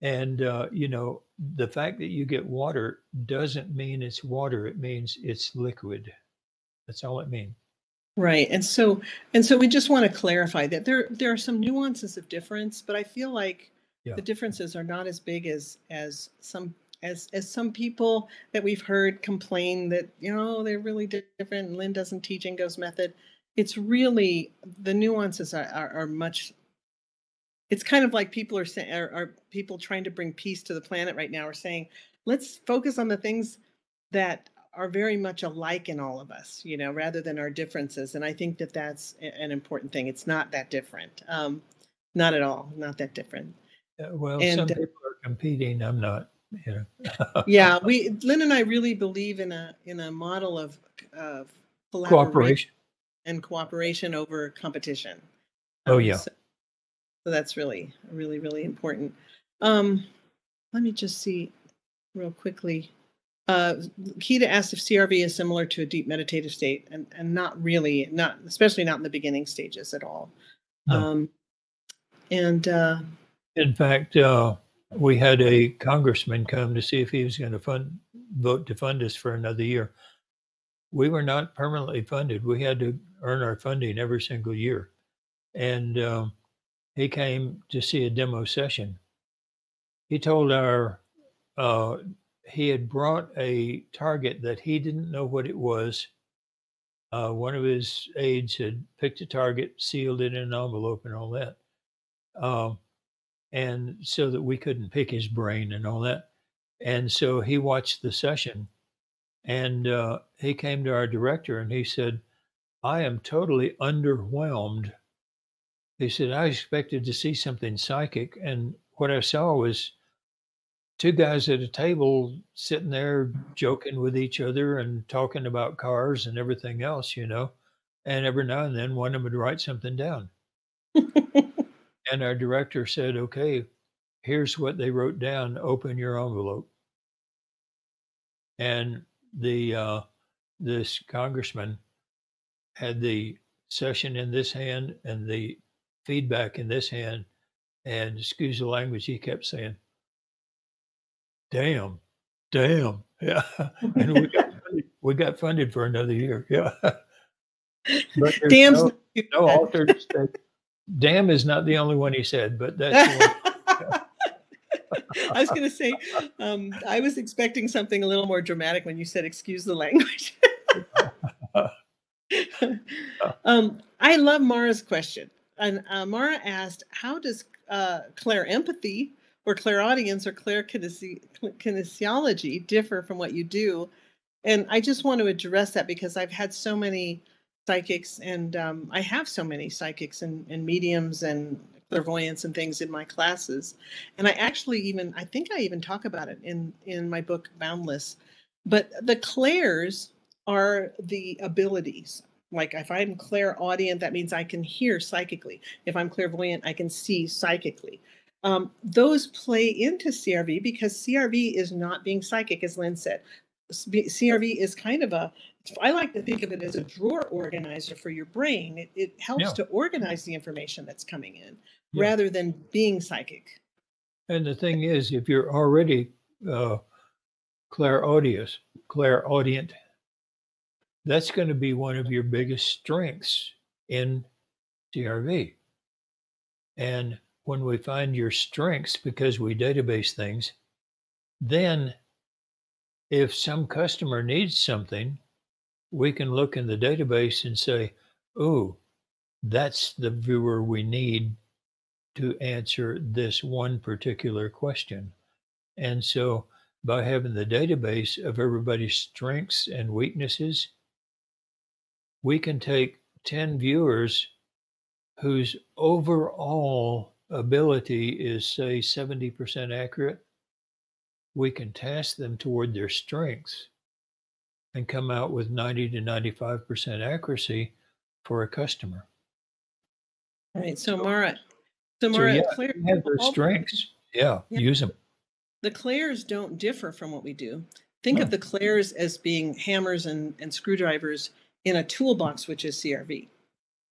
Speaker 1: And, the fact that you get water doesn't mean it's water. It means it's liquid. That's all it means.
Speaker 2: Right. And so we just want to clarify that there are some nuances of difference, but I feel like
Speaker 1: Yeah.
Speaker 2: the differences are not as big as some people that we've heard complain that, they're really different and Lynn doesn't teach Ingo's method. It's really, the nuances are much. It's kind of like people are saying, are people trying to bring peace to the planet right now are saying, let's focus on the things that are very much alike in all of us, rather than our differences. And I think that that's an important thing. It's not that different. Not at all. Not that different.
Speaker 1: Well, some
Speaker 2: And
Speaker 1: people are competing. I'm not,
Speaker 2: yeah, Lynn and I really believe in a model of collaboration
Speaker 1: cooperation.
Speaker 2: and cooperation over competition.
Speaker 1: Oh,
Speaker 2: Um,
Speaker 1: yeah.
Speaker 2: so, so that's really, really, really important. Um, Let me just see real quickly. Uh, Kita asked if CRV is similar to a deep meditative state, and not really, not especially not in the beginning stages at all.
Speaker 1: No.
Speaker 2: Um, and
Speaker 1: In fact, we had a congressman come to see if he was going to vote to fund us for another year. We were not permanently funded. We had to earn our funding every single year. And he came to see a demo session. He told uh, he had brought a target that he didn't know what it was. One of his aides had picked a target, sealed it in an envelope, and all that. Um, and so that we couldn't pick his brain and all that. And so he watched the session, and he came to our director and he said, I am totally underwhelmed. He said, I expected to see something psychic, and what I saw was 2 guys at a table sitting there joking with each other and talking about cars and everything else, and every now and then one of them would write something down. And our director said, "Okay, here's what they wrote down. Open your envelope." And this congressman had the session in this hand and the feedback in this hand, and excuse the language, he kept saying, "Damn, damn." Yeah. And we got funded for another year. Yeah. But there's
Speaker 2: Dam's
Speaker 1: no
Speaker 2: not too
Speaker 1: no
Speaker 2: bad.
Speaker 1: altered state. Damn is not the only one he said, but that's the one.
Speaker 2: I was going to say, I was expecting something a little more dramatic when you said, "Excuse the language." I love Mara's question. And Mara asked, how does clair empathy or clairaudience or kinesiology differ from what you do? And I just want to address that because I've had so many psychics, and I have so many psychics and mediums and clairvoyants and things in my classes. And I think I even talk about it in my book, Boundless. But the clairs are the abilities. Like if I'm clairaudient, that means I can hear psychically. If I'm clairvoyant, I can see psychically. Those play into CRV because CRV is not being psychic, as Lynn said. CRV is kind of I like to think of it as a drawer organizer for your brain. It helps
Speaker 1: Yeah.
Speaker 2: to organize the information that's coming in.
Speaker 1: Yeah.
Speaker 2: rather than being psychic.
Speaker 1: And the thing is, if you're already clairaudient, that's going to be one of your biggest strengths in CRV. And when we find your strengths, because we database things, then if some customer needs something, we can look in the database and say, oh, that's the viewer we need to answer this one particular question. And so by having the database of everybody's strengths and weaknesses, we can take 10 viewers whose overall ability is, say, 70% accurate. We can task them toward their strengths and come out with 90 to 95% accuracy for a customer.
Speaker 2: All right. So
Speaker 1: So yeah,
Speaker 2: Claire,
Speaker 1: you have their strengths. Yeah, use them.
Speaker 2: The clairs don't differ from what we do. Think
Speaker 1: No.
Speaker 2: of the clairs as being hammers and screwdrivers in a toolbox, which is CRV.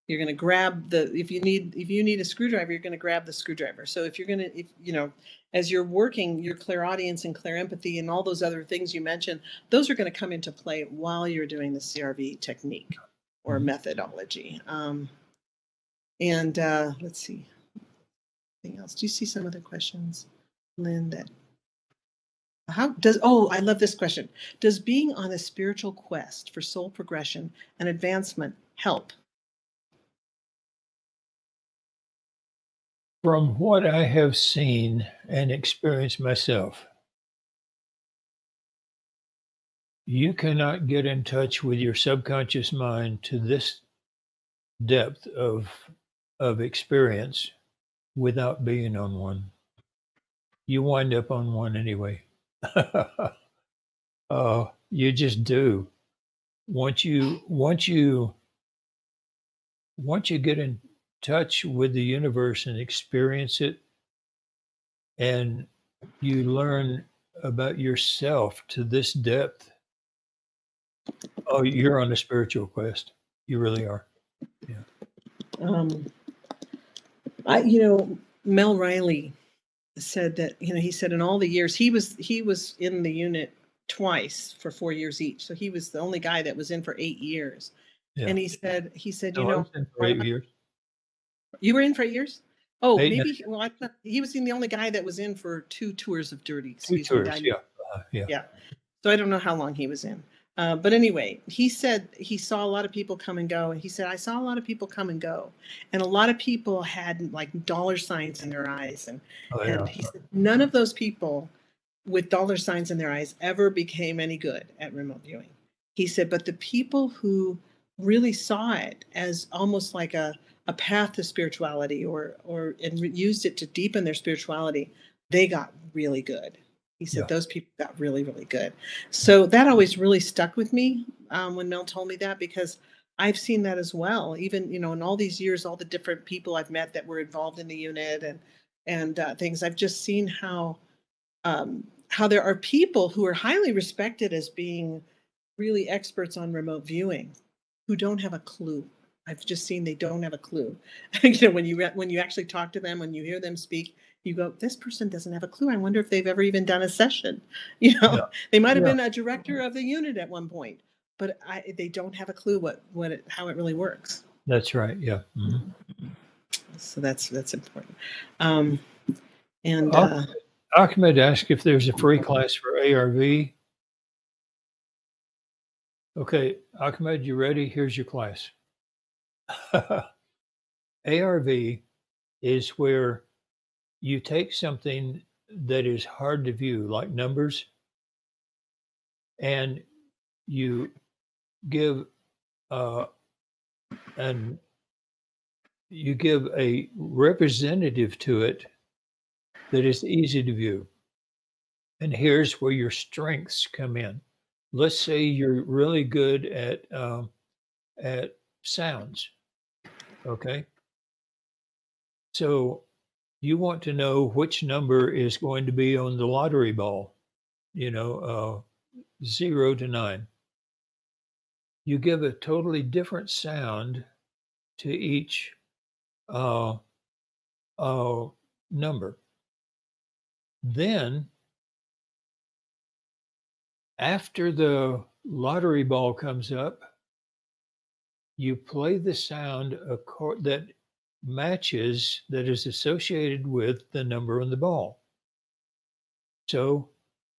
Speaker 2: You're going to grab if you need a screwdriver, you're going to grab the screwdriver. So if as you're working your clairaudience and clairempathy and all those other things you mentioned, those are going to come into play while you're doing the CRV technique or methodology. Let's see. Anything else? Do you see some other questions, Lynn, that I love this question. Does being on a spiritual quest for soul progression and advancement help?
Speaker 1: From what I have seen and experienced myself, you cannot get in touch with your subconscious mind to this depth of experience without being on one. You wind up on one anyway. You just do. Once you get in touch with the universe and experience it, and you learn about yourself to this depth, oh, you're on a spiritual quest. You really are. Yeah.
Speaker 2: Mel Riley said that, he said in all the years he was in the unit twice for 4 years each. So he was the only guy that was in for 8 years. Yeah. And he said,
Speaker 1: I was in for 8 years.
Speaker 2: You were in for 8 years? Oh,
Speaker 1: 8
Speaker 2: maybe. Well, he was the only guy that was in for 2 tours of duty.
Speaker 1: Two tours, yeah.
Speaker 2: Yeah. So I don't know how long he was in. But anyway, he said he saw a lot of people come and go. And he said, I saw a lot of people come and go. And a lot of people had like dollar signs in their eyes. And he said, none of those people with dollar signs in their eyes ever became any good at remote viewing. He said, but the people who really saw it as almost like a path to spirituality and used it to deepen their spirituality, they got really good. He said those people got really, really good. So that always really stuck with me when Mel told me that, because I've seen that as well. Even, in all these years, all the different people I've met that were involved in the unit and things, I've just seen how there are people who are highly respected as being really experts on remote viewing who don't have a clue. I've just seen they don't have a clue. When you actually talk to them, when you hear them speak, you go, this person doesn't have a clue. I wonder if they've ever even done a session. They might have been a director of the unit at one point, but they don't have a clue how it really works.
Speaker 1: That's right. Yeah. Mm-hmm.
Speaker 2: So that's important.
Speaker 1: Ahmed asked if there's a free class for ARV. Okay, Ahmed, you ready? Here's your class. ARV is where you take something that is hard to view, like numbers, and you give a representative to it that is easy to view. And here's where your strengths come in. Let's say you're really good at sounds. Okay. So you want to know which number is going to be on the lottery ball, 0 to 9. You give a totally different sound to each number. Then, after the lottery ball comes up, you play the sound that matches, that is associated with the number on the ball. So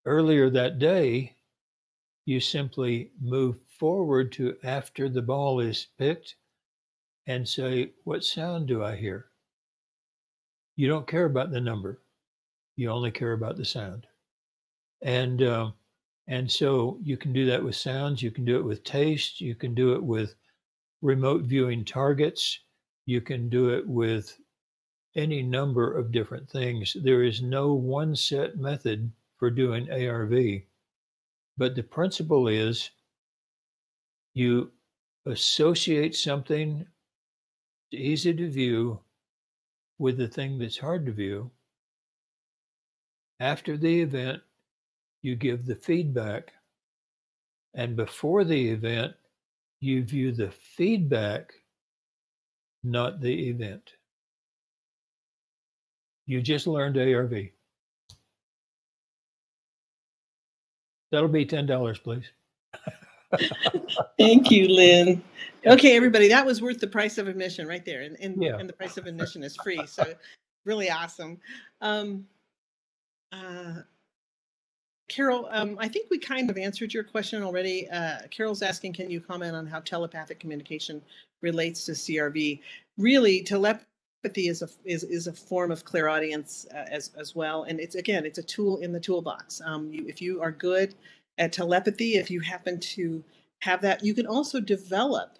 Speaker 1: earlier that day, you simply move forward to after the ball is picked and say, what sound do I hear? You don't care about the number. You only care about the sound. And so you can do that with sounds. You can do it with taste. You can do it with remote viewing targets. You can do it with any number of different things. There is no one set method for doing ARV, but the principle is you associate something easy to view with the thing that's hard to view. After the event, you give the feedback, and before the event, you view the feedback, not the event. You just learned ARV. That'll be $10, please.
Speaker 2: Thank you, Lynn. Okay, everybody, that was worth the price of admission right there. And the price of admission is free. So really awesome. Carol, I think we kind of answered your question already. Carol's asking, can you comment on how telepathic communication relates to CRV? Really, telepathy is a form of clairaudience as well. And it's a tool in the toolbox. If you are good at telepathy, if you happen to have that, you can also develop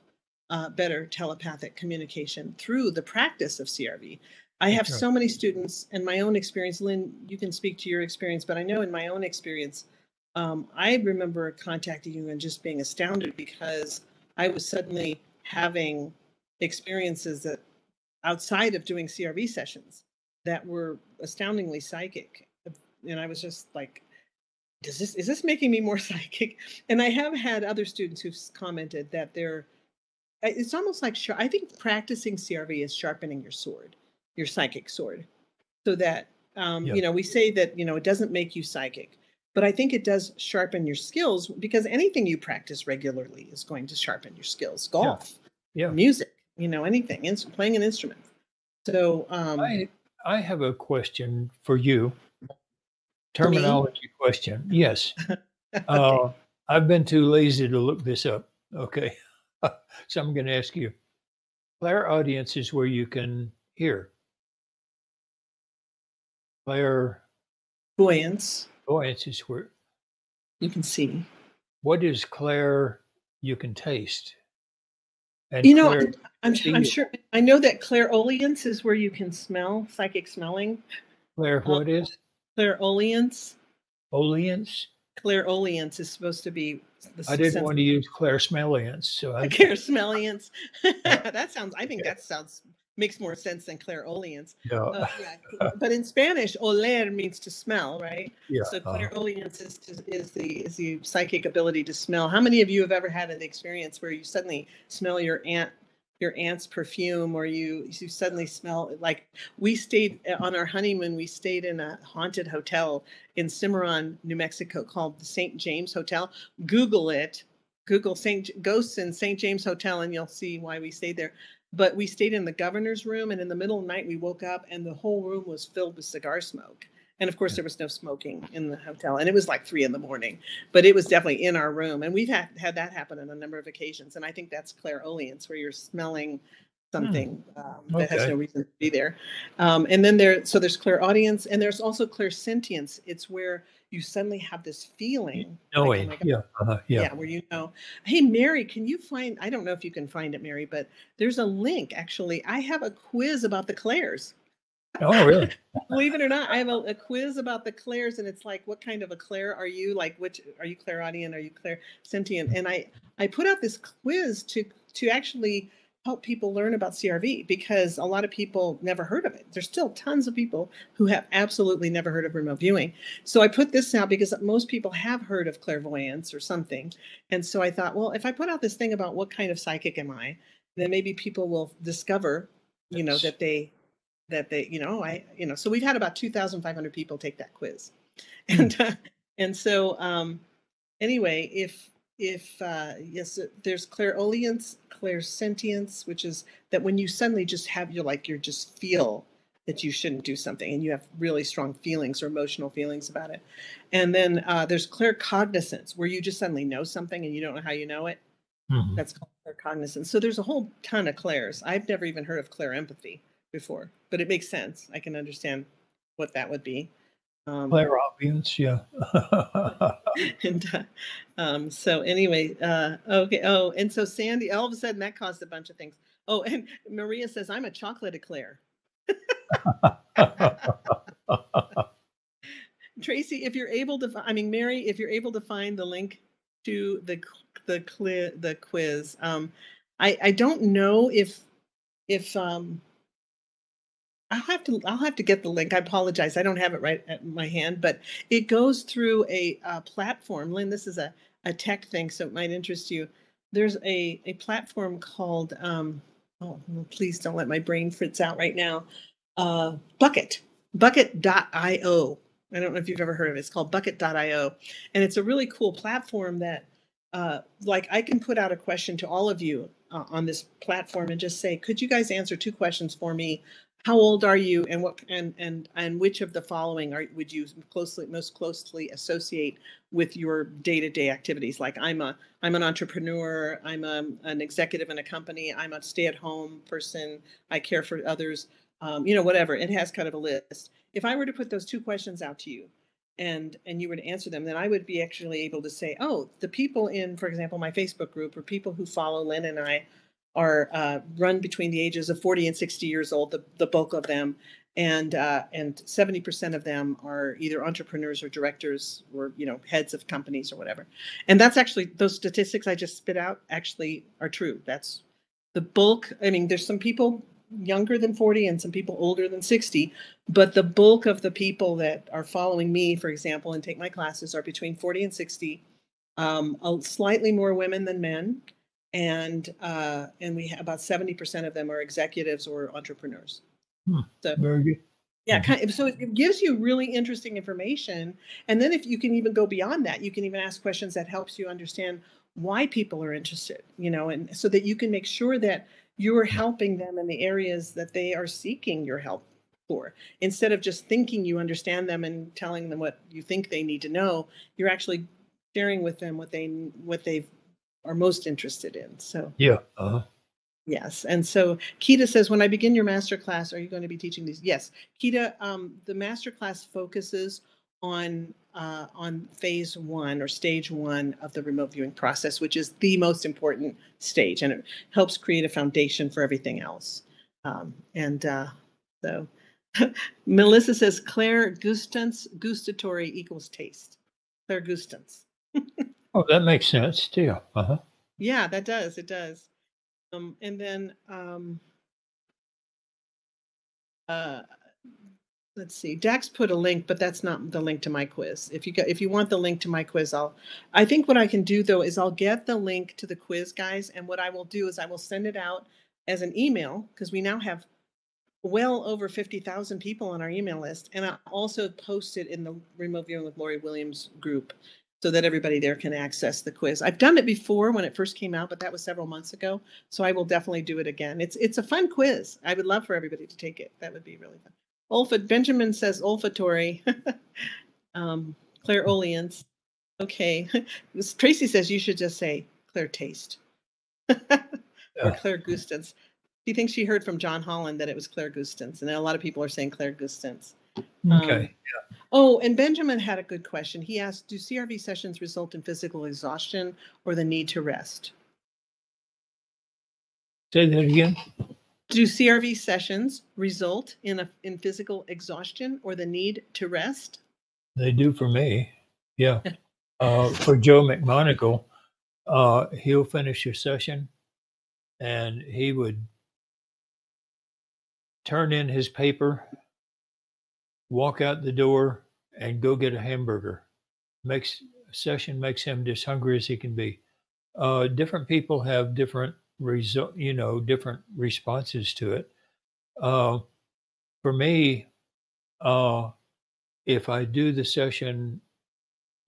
Speaker 2: better telepathic communication through the practice of CRV. I have so many students, and my own experience, Lynn, you can speak to your experience, but I know in my own experience, I remember contacting you and just being astounded because I was suddenly having experiences that outside of doing CRV sessions that were astoundingly psychic. And I was just like, is this making me more psychic? And I have had other students who've commented that it's almost like, I think practicing CRV is sharpening your sword, your psychic sword, so that, we say that, it doesn't make you psychic, but I think it does sharpen your skills, because anything you practice regularly is going to sharpen your skills. Golf, music, anything, playing an instrument. So
Speaker 1: I have a question for you. Terminology question. Yes. Okay. I've been too lazy to look this up. Okay. So I'm going to ask you. Clairaudience is where you can hear.
Speaker 2: Clairvoyance
Speaker 1: is where
Speaker 2: you can see.
Speaker 1: What is clair? You can taste.
Speaker 2: And I'm sure I know that clairaudience is where you can smell, psychic smelling.
Speaker 1: What is?
Speaker 2: Clairaudience.
Speaker 1: Clairaudience
Speaker 2: is supposed to be
Speaker 1: I didn't want to use clairsmellience. So
Speaker 2: clairsmellience. I think that makes more sense than clairaudience.
Speaker 1: No.
Speaker 2: But in Spanish, oler means to smell, right?
Speaker 1: Yeah.
Speaker 2: So clairaudience is the psychic ability to smell. How many of you have ever had an experience where you suddenly smell your aunt's perfume, or you suddenly smell, like we stayed on our honeymoon, we stayed in a haunted hotel in Cimarron, New Mexico, called the St. James Hotel. Google it. Google Ghosts in St. James Hotel, and you'll see why we stayed there. But we stayed in the governor's room, and in the middle of the night we woke up and the whole room was filled with cigar smoke. And of course there was no smoking in the hotel, and it was like 3 a.m, but it was definitely in our room. And we've had that happen on a number of occasions. And I think that's clairaudience, where you're smelling something that has no reason to be there. And then there's clairaudience, and there's also clairsentience. It's where you suddenly have this feeling.
Speaker 1: Knowing. Like, oh my God.
Speaker 2: Where hey, Mary, can you find, I don't know if you can find it, Mary, but there's a link. Actually, I have a quiz about the clairs.
Speaker 1: Oh, really?
Speaker 2: Believe it or not, I have a quiz about the clairs, and it's like, what kind of a clair are you? Like, which are you, clairaudient? Are you clairsentient? And I put out this quiz to actually help people learn about CRV, because a lot of people never heard of it. There's still tons of people who have absolutely never heard of remote viewing. So I put this out because most people have heard of clairvoyance or something. And so I thought, well, if I put out this thing about what kind of psychic am I, then maybe people will discover, that that they, so we've had about 2,500 people take that quiz.
Speaker 1: Hmm.
Speaker 2: And so anyway, if yes, there's clairaudience, clairsentience, which is that when you suddenly just have you just feel that you shouldn't do something and you have really strong feelings or emotional feelings about it. And then there's claircognizance, where you just suddenly know something and you don't know how you know it.
Speaker 1: Mhm.
Speaker 2: That's called claircognizance. So there's a whole ton of clairs. I've never even heard of clairempathy before, but it makes sense. I can understand what that would be.
Speaker 1: Clairaudience, yeah.
Speaker 2: And so anyway, okay. Oh, and so Sandy, all of a sudden that caused a bunch of things. Oh, and Maria says, I'm a chocolate eclair. Tracy, if you're able to, Mary, if you're able to find the link to the quiz, I don't know if I'll have to get the link. I apologize. I don't have it right at my hand, but it goes through a platform. Lynn, this is a tech thing, so it might interest you. There's a platform called oh, please don't let my brain fritz out right now. Bucket.io. I don't know if you've ever heard of it. It's called Bucket.io, and it's a really cool platform that like I can put out a question to all of you on this platform and just say, could you guys answer 2 questions for me? How old are you, and what and which of the following would you most closely associate with your day-to-day activities? Like I'm an entrepreneur, I'm an executive in a company, I'm a stay-at-home person, I care for others, whatever. It has kind of a list. If I were to put those 2 questions out to you, and you were to answer them, then I would be actually able to say, oh, the people in, for example, my Facebook group, or people who follow Lynn and I, are run between the ages of 40 and 60 years old, the bulk of them, and 70% of them are either entrepreneurs or directors or heads of companies or whatever. And that's actually, those statistics I just spit out actually are true. That's the bulk. There's some people younger than 40 and some people older than 60, but the bulk of the people that are following me, for example, and take my classes are between 40 and 60. Slightly more women than men, and we have about 70% of them are executives or entrepreneurs.
Speaker 1: Hmm.
Speaker 2: So
Speaker 1: Very good.
Speaker 2: yeah,
Speaker 1: Mhm.
Speaker 2: so it gives you really interesting information, and then if you can even go beyond that, you can even ask questions that helps you understand why people are interested, and so that you can make sure that you're helping them in the areas that they are seeking your help for. Instead of just thinking you understand them and telling them what you think they need to know, you're actually sharing with them what they are most interested in. So
Speaker 1: Yeah. Uh-huh.
Speaker 2: yes. And so Kita says, when I begin your masterclass, are you going to be teaching these? Yes. Kita, the masterclass focuses on phase 1 or stage 1 of the remote viewing process, which is the most important stage, and it helps create a foundation for everything else. And so Melissa says, Claire gustance, gustatory equals taste. Claire gustance.
Speaker 1: Oh, that makes sense too. Uh-huh.
Speaker 2: Yeah, that does. It does. And then uh, let's see. Dax put a link, but that's not the link to my quiz. If you want the link to my quiz, I think what I can do though is I'll get the link to the quiz, guys, and what I will do is I will send it out as an email, because we now have well over 50,000 people on our email list, and I'll also post it in the Remote Viewing with Lori Williams group so that everybody there can access the quiz. I've done it before when it first came out, but that was several months ago, so I will definitely do it again. It's a fun quiz. I would love for everybody to take it. That would be really fun. Benjamin says olfatory. Clairaudience. Okay. Tracy says you should just say Claire taste. Or Claire Gustance. She thinks she heard from John Holland that it was Claire Gustance, and a lot of people are saying Claire Gustance.
Speaker 1: Okay.
Speaker 2: Oh, and Benjamin had a good question. He asked, do CRV sessions result in physical exhaustion or the need to rest?
Speaker 1: Say that again.
Speaker 2: Do CRV sessions result in physical exhaustion or the need to rest?
Speaker 1: They do for me. Yeah. For Joe McMonagle, he'll finish a session and he would turn in his paper, walk out the door, and go get a hamburger. Session makes him just hungry as he can be. Different people have different different responses to it. Uh, for me, if I do the session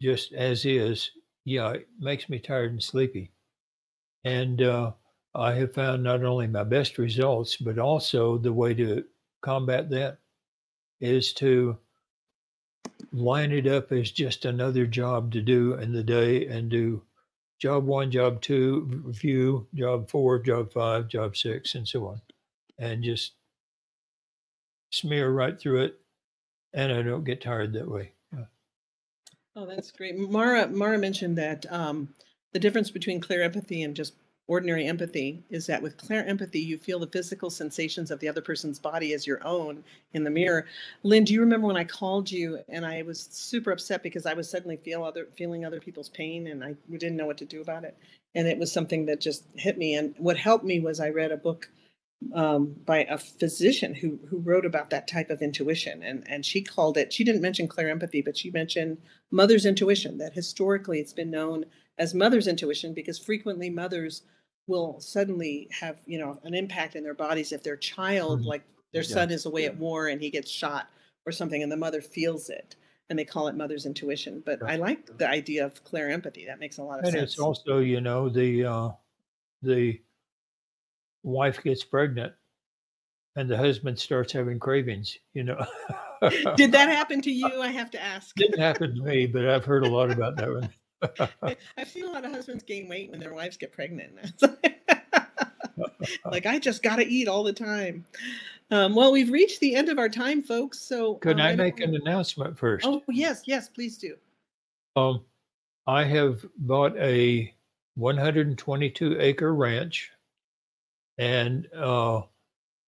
Speaker 1: just as is, yeah, it makes me tired and sleepy. And I have found not only my best results, but also the way to combat that is to line it up as just another job to do in the day and do job 1, job 2, review, job 4, job 5, job 6, and so on. And just smear right through it. And I don't get tired that way. Yeah.
Speaker 2: Oh, that's great. Mara mentioned that the difference between clear empathy and just ordinary empathy is that with clear empathy, you feel the physical sensations of the other person's body as your own in the mirror. Lynn, do you remember when I called you and I was super upset because I was suddenly feeling other people's pain and I didn't know what to do about it? And it was something that just hit me. And what helped me was I read a book by a physician who wrote about that type of intuition. And she called it, she didn't mention clear empathy, but she mentioned mother's intuition, that historically it's been known as mother's intuition because frequently mothers will suddenly have, an impact in their bodies if their child, like their son is away at war and he gets shot or something and the mother feels it. And they call it mother's intuition. But I like the idea of clear empathy. That makes a lot of sense.
Speaker 1: And it's also, the wife gets pregnant and the husband starts having cravings,
Speaker 2: Did that happen to you? I have to ask.
Speaker 1: Didn't happen to me, but I've heard a lot about that one.
Speaker 2: I've seen a lot of husbands gain weight when their wives get pregnant. Like, I just got to eat all the time. Well, we've reached the end of our time, folks. So
Speaker 1: could I make an announcement first?
Speaker 2: Oh, yes, please do.
Speaker 1: I have bought a 122-acre ranch, and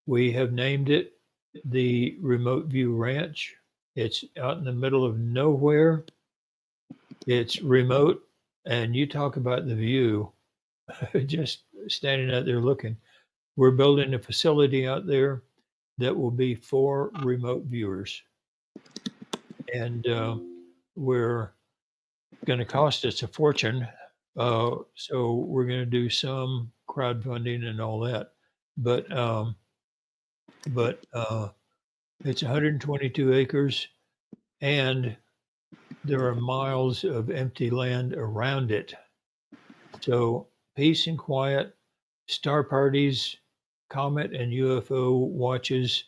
Speaker 1: we have named it the Remote View Ranch. It's out in the middle of nowhere. It's remote, and you talk about the view, just standing out there looking. We're building a facility out there that will be for remote viewers. And we're going to cost us a fortune. So we're going to do some crowdfunding and all that. But it's 122 acres, and there are miles of empty land around it. So peace and quiet, star parties, comet and UFO watches,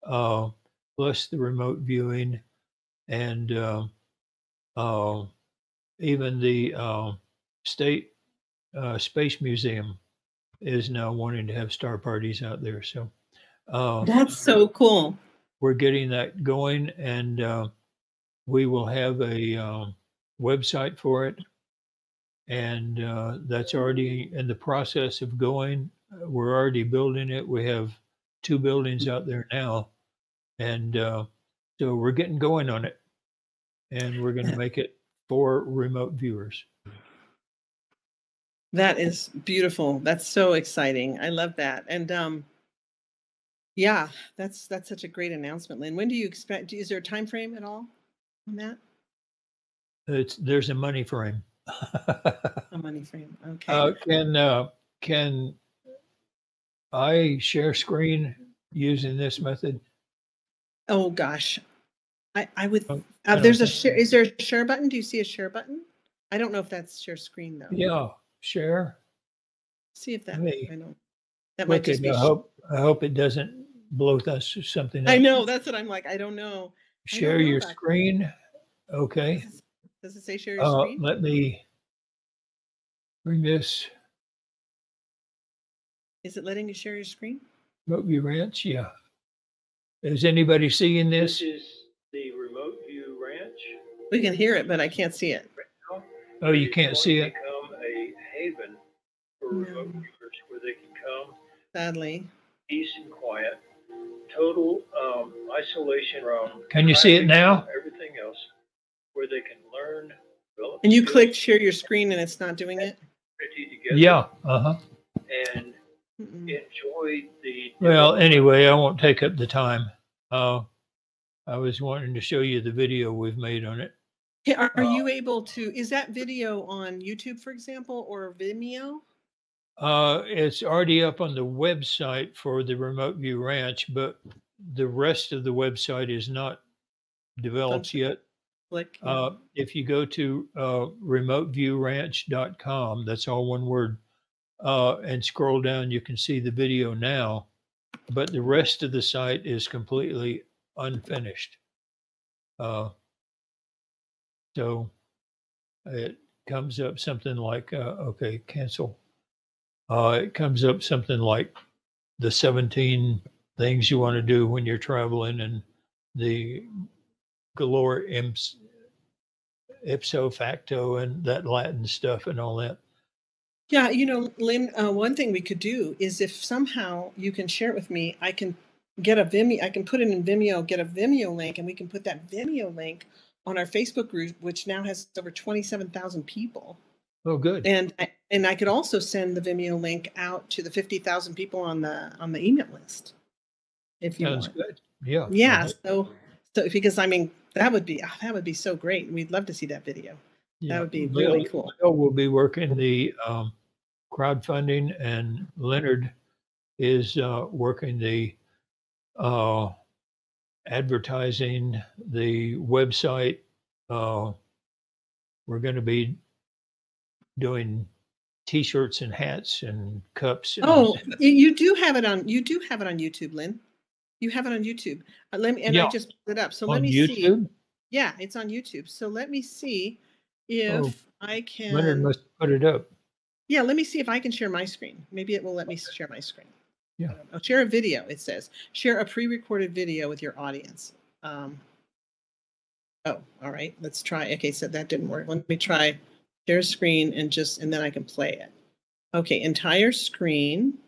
Speaker 1: plus the remote viewing, and even the State Space Museum is now wanting to have star parties out there. So
Speaker 2: that's so cool.
Speaker 1: We're getting that going, and we will have a website for it, and that's already in the process of going. We're already building it. We have 2 buildings out there now, and so we're getting going on it, and we're going to make it for remote viewers.
Speaker 2: That is beautiful. That's so exciting. I love that. And yeah, that's such a great announcement, Lynn. When do you expect? Is there a time frame at all on that?
Speaker 1: There's a money frame.
Speaker 2: A money frame. Okay.
Speaker 1: Can I share screen using this method?
Speaker 2: Oh gosh, I would. There's a share. Is there a share button? Do you see a share button? I don't know if that's share screen though.
Speaker 1: Yeah, share.
Speaker 2: See if that. I know. That might just be.
Speaker 1: I hope it doesn't blow us or something.
Speaker 2: I know, that's what I'm like. I don't know.
Speaker 1: Share your screen. Okay.
Speaker 2: Does it say share your screen?
Speaker 1: Let me bring this.
Speaker 2: Is it letting you share your screen?
Speaker 1: Remote View Ranch, yeah. Is anybody seeing this? This is the Remote View Ranch.
Speaker 2: We can hear it, but I can't see it.
Speaker 1: Oh, you can't see it? Become a haven for remote viewers where they can come.
Speaker 2: Sadly.
Speaker 1: Peace and quiet. Total isolation from. Can you see it now? Everything else, where they can learn.
Speaker 2: And you clicked share your screen and it's not doing it?
Speaker 1: Yeah. And enjoy the. Well, anyway, I won't take up the time. I was wanting to show you the video we've made on it.
Speaker 2: Are you able to? Is that video on YouTube, for example, or Vimeo?
Speaker 1: It's already up on the website for the Remote View Ranch, but the rest of the website is not developed yet.
Speaker 2: Click. Yeah.
Speaker 1: If you go to remoteviewranch.com, that's all one word, and scroll down, you can see the video now, but the rest of the site is completely unfinished. So it comes up something like, okay, cancel. It comes up something like the 17 things you want to do when you're traveling and the galore ipso facto and that Latin stuff and all that.
Speaker 2: Yeah, Lynn, one thing we could do is if somehow you can share it with me, I can get a Vimeo, I can put it in Vimeo, get a Vimeo link, and we can put that Vimeo link on our Facebook group, which now has over 27,000 people.
Speaker 1: Oh, good.
Speaker 2: And I could also send the Vimeo link out to the 50,000 people on the email list. If you
Speaker 1: Sounds
Speaker 2: want.
Speaker 1: good. Yeah.
Speaker 2: Yeah. So because I mean that would be so great. We'd love to see that video.
Speaker 1: Yeah.
Speaker 2: That would be really cool.
Speaker 1: We'll be working the crowdfunding, and Leonard is working the advertising, the website. We're going to be doing T-shirts and hats and cups.
Speaker 2: Oh, you do have it on YouTube, Lynn. You have it on YouTube. I just put it up. So let me
Speaker 1: YouTube?
Speaker 2: see. Yeah, it's on YouTube. So let me see if I can.
Speaker 1: Leonard must put it up.
Speaker 2: Yeah, let me see if I can share my screen. Maybe it will let me share my screen.
Speaker 1: Yeah.
Speaker 2: Oh, share a video, it says. Share a pre-recorded video with your audience. Oh, all right. Let's try. Okay, so that didn't work. Let me try share screen and then I can play it. Okay, entire screen.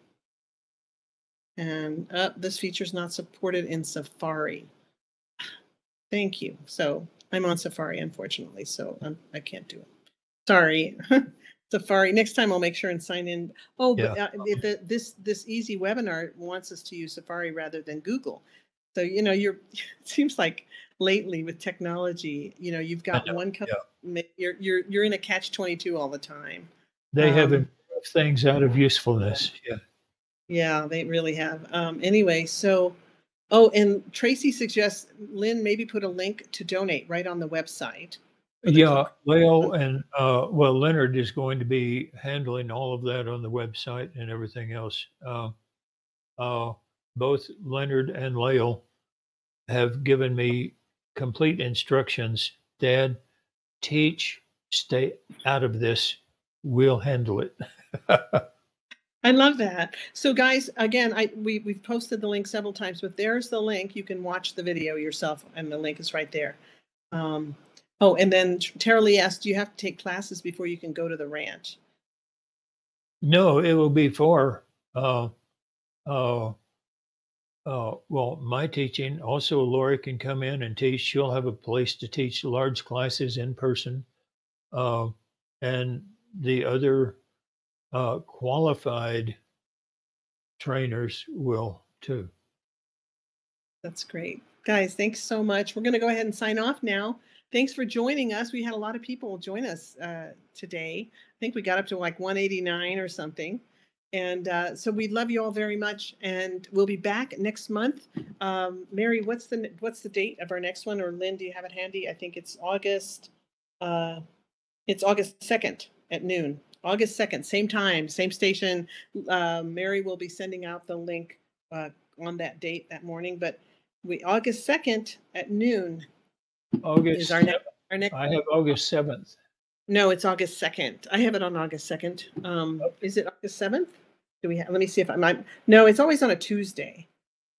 Speaker 2: And this feature is not supported in Safari. Thank you. So I'm on Safari, unfortunately, so I can't do it. Sorry. Safari. Next time I'll make sure and sign in. Oh, yeah. But this easy webinar wants us to use Safari rather than Google. So it seems like lately with technology, you've got one company, you're in a catch-22 all the time.
Speaker 1: They have improved things out of usefulness. Yeah.
Speaker 2: Yeah, they really have. Anyway, so and Tracy suggests Lynn maybe put a link to donate right on the website.
Speaker 1: Yeah, Leo and Leonard is going to be handling all of that on the website and everything else. Both Leonard and Leo have given me complete instructions. Dad, teach, stay out of this. We'll handle it.
Speaker 2: I love that. So guys, again, we've posted the link several times, but there's the link. You can watch the video yourself, and the link is right there. Oh, and then Tara Lee asked, do you have to take classes before you can go to the ranch?
Speaker 1: No, it will be for my teaching. Also, Lori can come in and teach. She'll have a place to teach large classes in person. And the other qualified trainers will too.
Speaker 2: That's great. Guys, thanks so much. We're going to go ahead and sign off now. Thanks for joining us. We had a lot of people join us today. I think we got up to like 189 or something. And so we love you all very much. And we'll be back next month. Mary, what's the date of our next one? Or Lynn, do you have it handy? I think it's August 2nd at noon. August 2nd, same time, same station. Mary will be sending out the link on that date that morning. But August 2nd at noon.
Speaker 1: August
Speaker 2: is our next.
Speaker 1: I have August 7th.
Speaker 2: No, it's August 2nd. I have it on August 2nd. Is it August 7th? Let me see if I might. No, it's always on a Tuesday.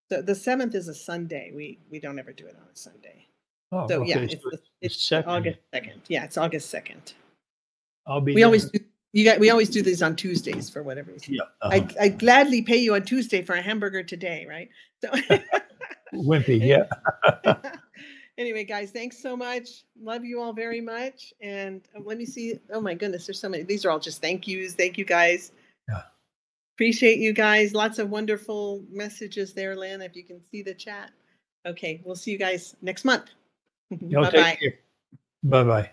Speaker 2: The 7th is a Sunday. We don't ever do it on a Sunday.
Speaker 1: Oh,
Speaker 2: so
Speaker 1: okay.
Speaker 2: Yeah, it's August 2nd. Yeah, it's August 2nd.
Speaker 1: We
Speaker 2: always do these on Tuesdays for whatever reason.
Speaker 1: Yeah.
Speaker 2: I gladly pay you on Tuesday for a hamburger today, right? So
Speaker 1: Wimpy, yeah.
Speaker 2: Anyway, guys, thanks so much. Love you all very much. And let me see. Oh my goodness, there's so many. These are all just thank yous. Thank you, guys.
Speaker 1: Yeah.
Speaker 2: Appreciate you guys. Lots of wonderful messages there, Lynn, if you can see the chat. Okay, we'll see you guys next month. Bye-bye.
Speaker 1: Bye-bye.